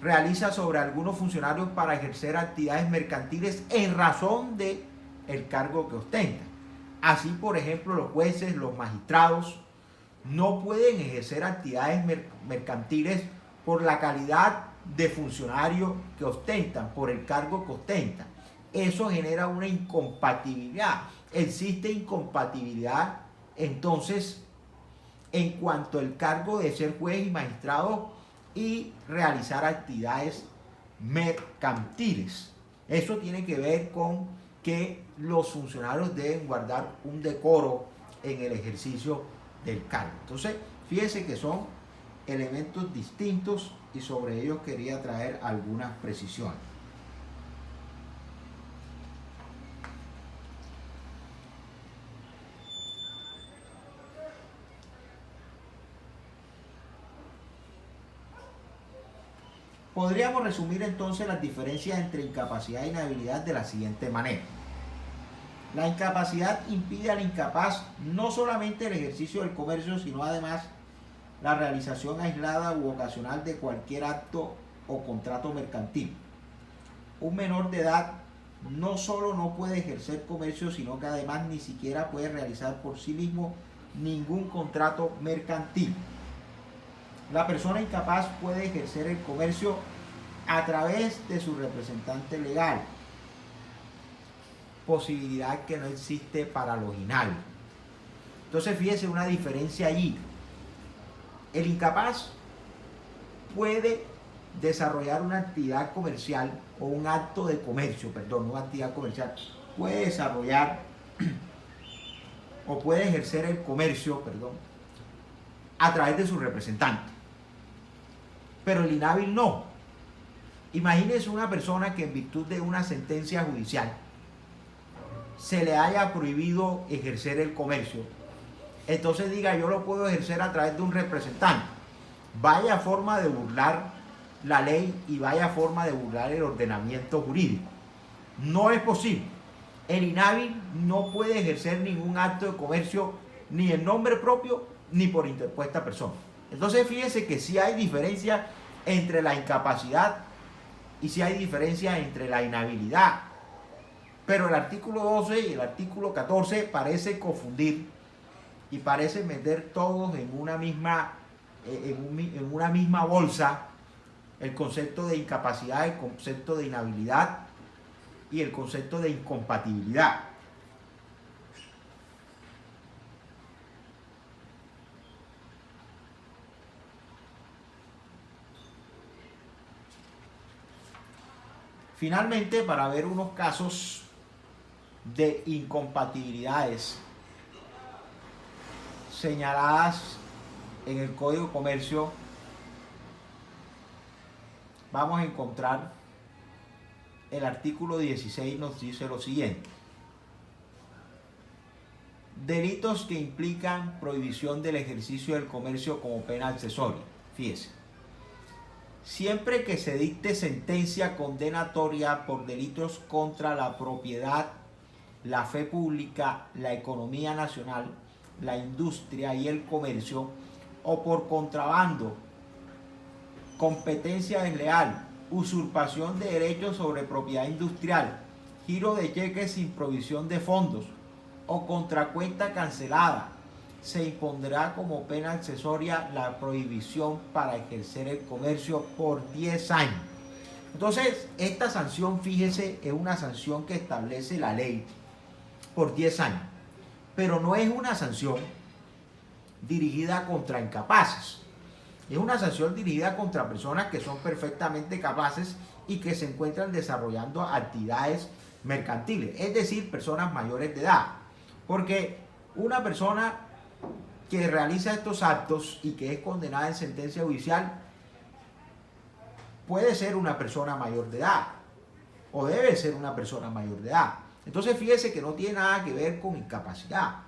realiza sobre algunos funcionarios para ejercer actividades mercantiles en razón de el cargo que ostentan. Así, por ejemplo, los jueces, los magistrados no pueden ejercer actividades mercantiles por la calidad de funcionario que ostentan, por el cargo que ostentan. Eso genera una incompatibilidad. Existe incompatibilidad entonces en cuanto al cargo de ser juez y magistrado y realizar actividades mercantiles. Eso tiene que ver con que los funcionarios deben guardar un decoro en el ejercicio del cargo. Entonces, fíjense que son elementos distintos y sobre ellos quería traer algunas precisiones. Podríamos resumir entonces las diferencias entre incapacidad e inhabilidad de la siguiente manera. La incapacidad impide al incapaz no solamente el ejercicio del comercio, sino además la realización aislada u ocasional de cualquier acto o contrato mercantil. Un menor de edad no solo no puede ejercer comercio, sino que además ni siquiera puede realizar por sí mismo ningún contrato mercantil. La persona incapaz puede ejercer el comercio a través de su representante legal, posibilidad que no existe para los inhábiles. Entonces, fíjese una diferencia allí. El incapaz puede desarrollar una actividad comercial o un acto de comercio, una actividad comercial, puede desarrollar o puede ejercer el comercio, a través de su representante. Pero el inhábil no. Imagínense una persona que en virtud de una sentencia judicial se le haya prohibido ejercer el comercio. Entonces diga, yo lo puedo ejercer a través de un representante. Vaya forma de burlar la ley y vaya forma de burlar el ordenamiento jurídico. No es posible. El inhábil no puede ejercer ningún acto de comercio ni en nombre propio ni por interpuesta persona. Entonces fíjense que sí hay diferencia entre la incapacidad y sí hay diferencia entre la inhabilidad. Pero el artículo 12 y el artículo 14 parece confundir y parece meter todos en una misma en una misma bolsa el concepto de incapacidad, el concepto de inhabilidad y el concepto de incompatibilidad. Finalmente, para ver unos casos de incompatibilidades señaladas en el Código de Comercio, vamos a encontrar el artículo 16 nos dice lo siguiente: delitos que implican prohibición del ejercicio del comercio como pena accesoria. Fíjese, siempre que se dicte sentencia condenatoria por delitos contra la propiedad, la fe pública, la economía nacional, la industria y el comercio, o por contrabando, competencia desleal, usurpación de derechos sobre propiedad industrial, giro de cheques sin provisión de fondos o contracuenta cancelada, se impondrá como pena accesoria la prohibición para ejercer el comercio por 10 años. Entonces, esta sanción, fíjese, es una sanción que establece la ley por 10 años, pero no es una sanción dirigida contra incapaces. Es una sanción dirigida contra personas que son perfectamente capaces y que se encuentran desarrollando actividades mercantiles, es decir, personas mayores de edad. Porque una persona que realiza estos actos y que es condenada en sentencia judicial puede ser una persona mayor de edad o debe ser una persona mayor de edad. Entonces fíjese que no tiene nada que ver con incapacidad.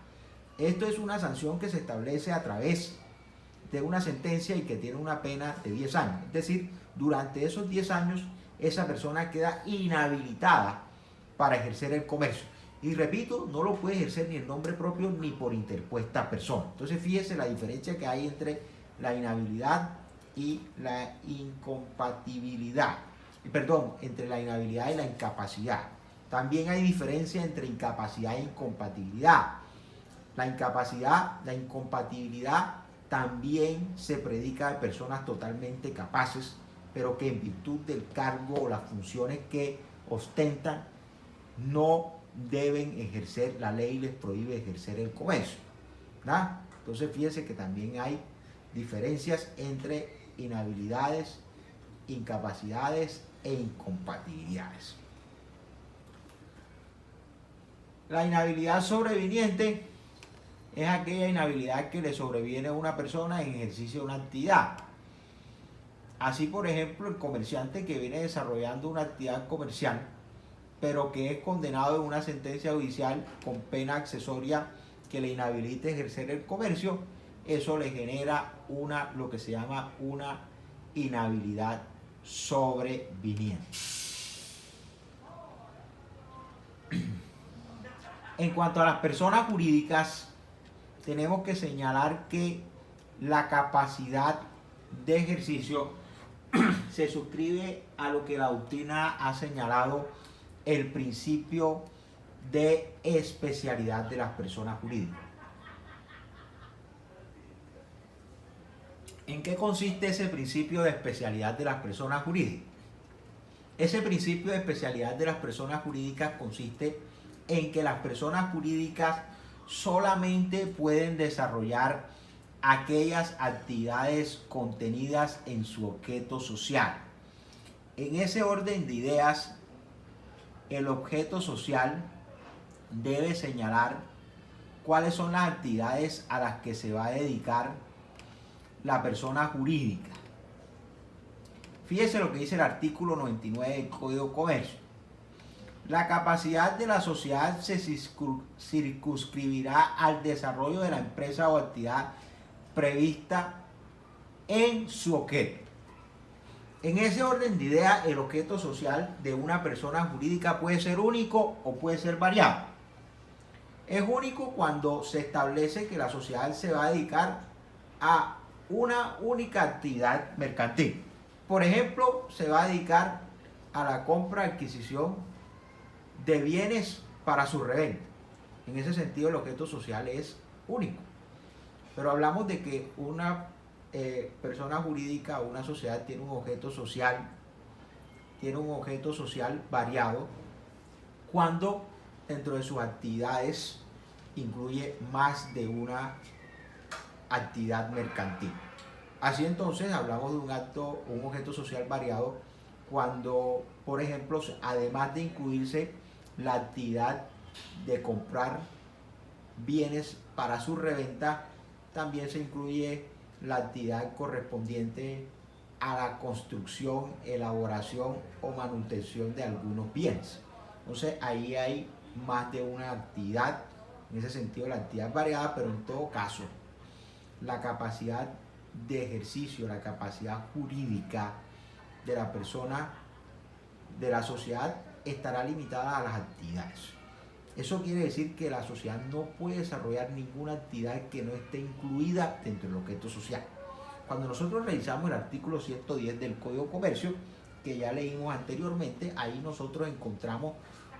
Esto es una sanción que se establece a través de una sentencia y que tiene una pena de 10 años. Es decir, durante esos 10 años esa persona queda inhabilitada para ejercer el comercio. Y repito, no lo puede ejercer ni en nombre propio ni por interpuesta persona. Entonces fíjese la diferencia que hay entre la inhabilidad y la incompatibilidad. Perdón, entre la inhabilidad y la incapacidad. También hay diferencia entre incapacidad e incompatibilidad. La incapacidad, la incompatibilidad también se predica de personas totalmente capaces, pero que en virtud del cargo o las funciones que ostentan no deben ejercer, la ley les prohíbe ejercer el comercio, ¿verdad? Entonces fíjense que también hay diferencias entre inhabilidades, incapacidades e incompatibilidades. La inhabilidad sobreviniente es aquella inhabilidad que le sobreviene a una persona en ejercicio de una actividad. Así, por ejemplo, el comerciante que viene desarrollando una actividad comercial, pero que es condenado en una sentencia judicial con pena accesoria que le inhabilite ejercer el comercio, eso le genera lo que se llama una inhabilidad sobreviniente. En cuanto a las personas jurídicas, tenemos que señalar que la capacidad de ejercicio se suscribe a lo que la doctrina ha señalado el principio de especialidad de las personas jurídicas. ¿En qué consiste ese principio de especialidad de las personas jurídicas? Ese principio de especialidad de las personas jurídicas consiste en que las personas jurídicas solamente pueden desarrollar aquellas actividades contenidas en su objeto social. En ese orden de ideas, el objeto social debe señalar cuáles son las actividades a las que se va a dedicar la persona jurídica. Fíjese lo que dice el artículo 99 del Código de Comercio. La capacidad de la sociedad se circunscribirá al desarrollo de la empresa o actividad prevista en su objeto. En ese orden de ideas, el objeto social de una persona jurídica puede ser único o puede ser variable. Es único cuando se establece que la sociedad se va a dedicar a una única actividad mercantil. Por ejemplo, se va a dedicar a la compra, adquisición de bienes para su reventa. En ese sentido, el objeto social es único. Pero hablamos de que una persona jurídica o una sociedad tiene un objeto social, variado cuando dentro de sus actividades incluye más de una actividad mercantil. Así entonces hablamos de un objeto social variado cuando, por ejemplo, además de incluirse la actividad de comprar bienes para su reventa, también se incluye la actividad correspondiente a la construcción, elaboración o manutención de algunos bienes. Entonces ahí hay más de una actividad, en ese sentido la actividad variada, pero en todo caso la capacidad de ejercicio, la capacidad jurídica de la persona, de la sociedad, estará limitada a las actividades. Eso quiere decir que la sociedad no puede desarrollar ninguna actividad que no esté incluida dentro del objeto social. Cuando nosotros revisamos el artículo 110 del Código de Comercio, que ya leímos anteriormente, ahí nosotros encontramos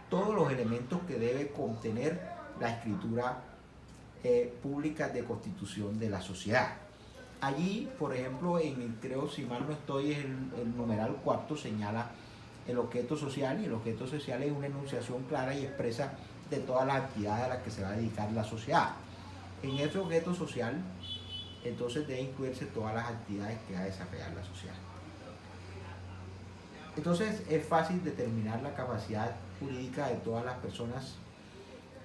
todos los elementos que debe contener la escritura pública de constitución de la sociedad. Allí, por ejemplo, creo, si mal no estoy, el numeral 4 señala el objeto social, y el objeto social es una enunciación clara y expresa de todas las actividades a las que se va a dedicar la sociedad. En ese objeto social, entonces debe incluirse todas las actividades que va a desarrollar la sociedad. Entonces es fácil determinar la capacidad jurídica de todas las personas,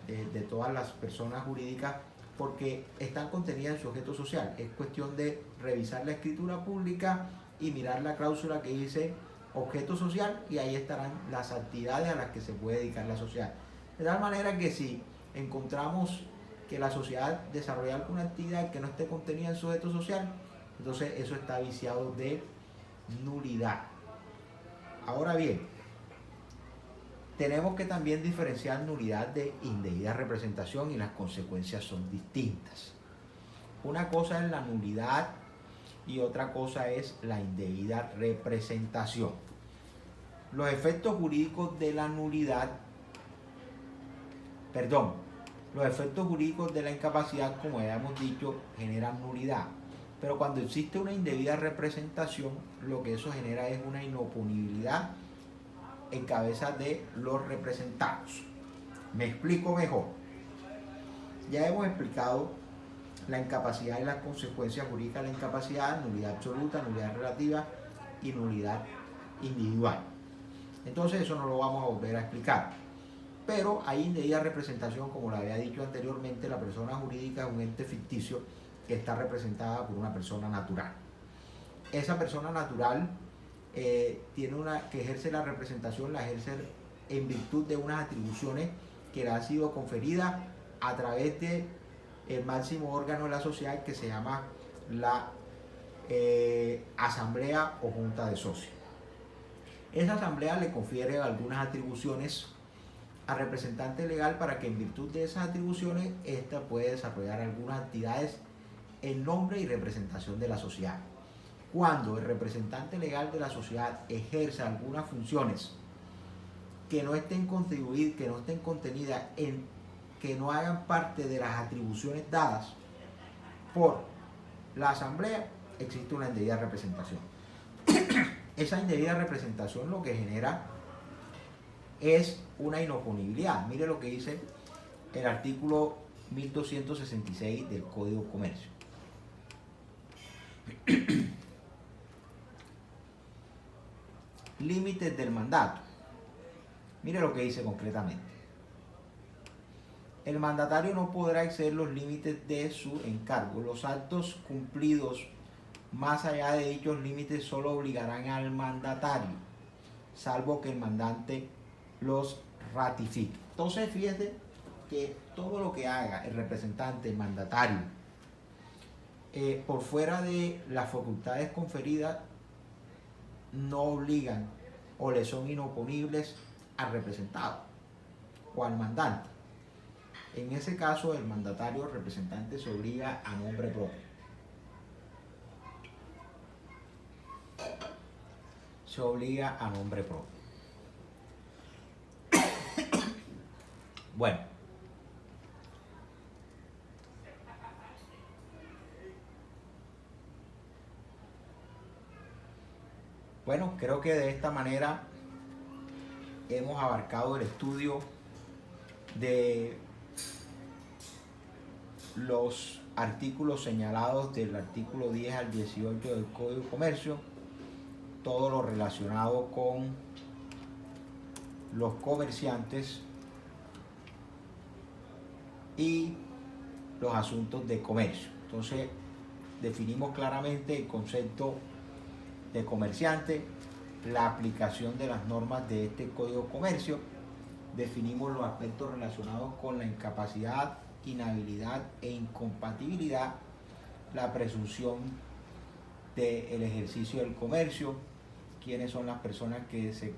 de todas las personas jurídicas, porque están contenidas en su objeto social. Es cuestión de revisar la escritura pública y mirar la cláusula que dice objeto social, y ahí estarán las actividades a las que se puede dedicar la sociedad. De tal manera que si encontramos que la sociedad desarrolla alguna actividad que no esté contenida en su objeto social, entonces eso está viciado de nulidad. Ahora bien, tenemos que también diferenciar nulidad de indebida representación, y las consecuencias son distintas. Una cosa es la nulidad y otra cosa es la indebida representación. Los efectos jurídicos de la nulidad, los efectos jurídicos de la incapacidad, como ya hemos dicho, generan nulidad. Pero cuando existe una indebida representación, lo que eso genera es una inoponibilidad en cabeza de los representados. Me explico mejor. Ya hemos explicado la incapacidad y las consecuencias jurídicas de la incapacidad: nulidad absoluta, nulidad relativa y nulidad individual. Entonces eso no lo vamos a volver a explicar. Pero hay indebida representación, como lo había dicho anteriormente. La persona jurídica es un ente ficticio que está representada por una persona natural. Esa persona natural que ejerce la representación, la ejerce en virtud de unas atribuciones que le han sido conferidas a través de el máximo órgano de la sociedad, que se llama la asamblea o junta de socios. Esa asamblea le confiere algunas atribuciones al representante legal para que en virtud de esas atribuciones ésta puede desarrollar algunas actividades en nombre y representación de la sociedad. Cuando el representante legal de la sociedad ejerza algunas funciones que no estén contenidas que no hagan parte de las atribuciones dadas por la asamblea, existe una indebida representación. Esa indebida representación lo que genera es una inoponibilidad. Mire lo que dice el artículo 1266 del Código de Comercio. Límites del mandato. Mire lo que dice concretamente. El mandatario no podrá exceder los límites de su encargo. Los actos cumplidos más allá de dichos límites solo obligarán al mandatario, salvo que el mandante los ratifique. Entonces, fíjate que todo lo que haga el representante, el mandatario, por fuera de las facultades conferidas, no obligan o le son inoponibles al representado o al mandante. En ese caso, el mandatario, el representante, se obliga a nombre propio. Se obliga a nombre propio. Bueno. bueno, creo que de esta manera hemos abarcado el estudio de los artículos señalados del artículo 10 al 18 del Código de Comercio, todo lo relacionado con los comerciantes y los asuntos de comercio. Entonces, definimos claramente el concepto de comerciante, la aplicación de las normas de este Código de Comercio, definimos los aspectos relacionados con la incapacidad, inhabilidad e incompatibilidad, la presunción del ejercicio del comercio, quiénes son las personas que se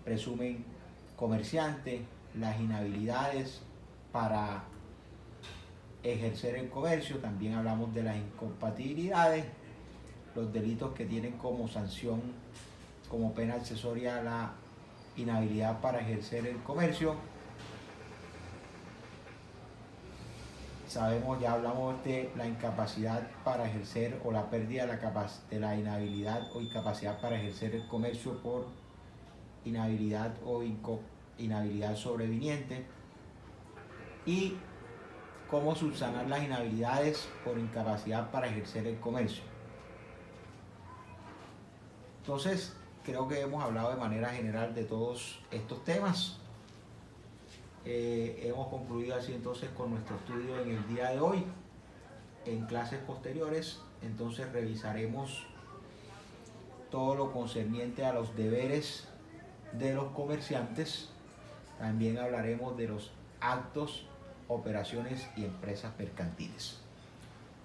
presumen comerciantes, las inhabilidades para ejercer el comercio, también hablamos de las incompatibilidades, los delitos que tienen como sanción, como pena accesoria, la inhabilidad para ejercer el comercio. Sabemos, ya hablamos de la incapacidad para ejercer o la pérdida de la inhabilidad o incapacidad para ejercer el comercio por inhabilidad o inhabilidad sobreviniente, y cómo subsanar las inhabilidades por incapacidad para ejercer el comercio. Entonces, creo que hemos hablado de manera general de todos estos temas. Hemos concluido así entonces con nuestro estudio en el día de hoy. En clases posteriores, entonces revisaremos todo lo concerniente a los deberes de los comerciantes. También hablaremos de los actos, operaciones y empresas mercantiles.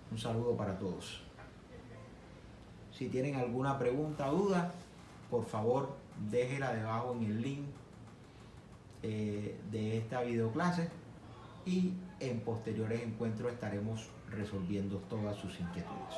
Un saludo para todos. Si tienen alguna pregunta o duda, por favor déjela debajo en el link de esta videoclase, y en posteriores encuentros estaremos resolviendo todas sus inquietudes.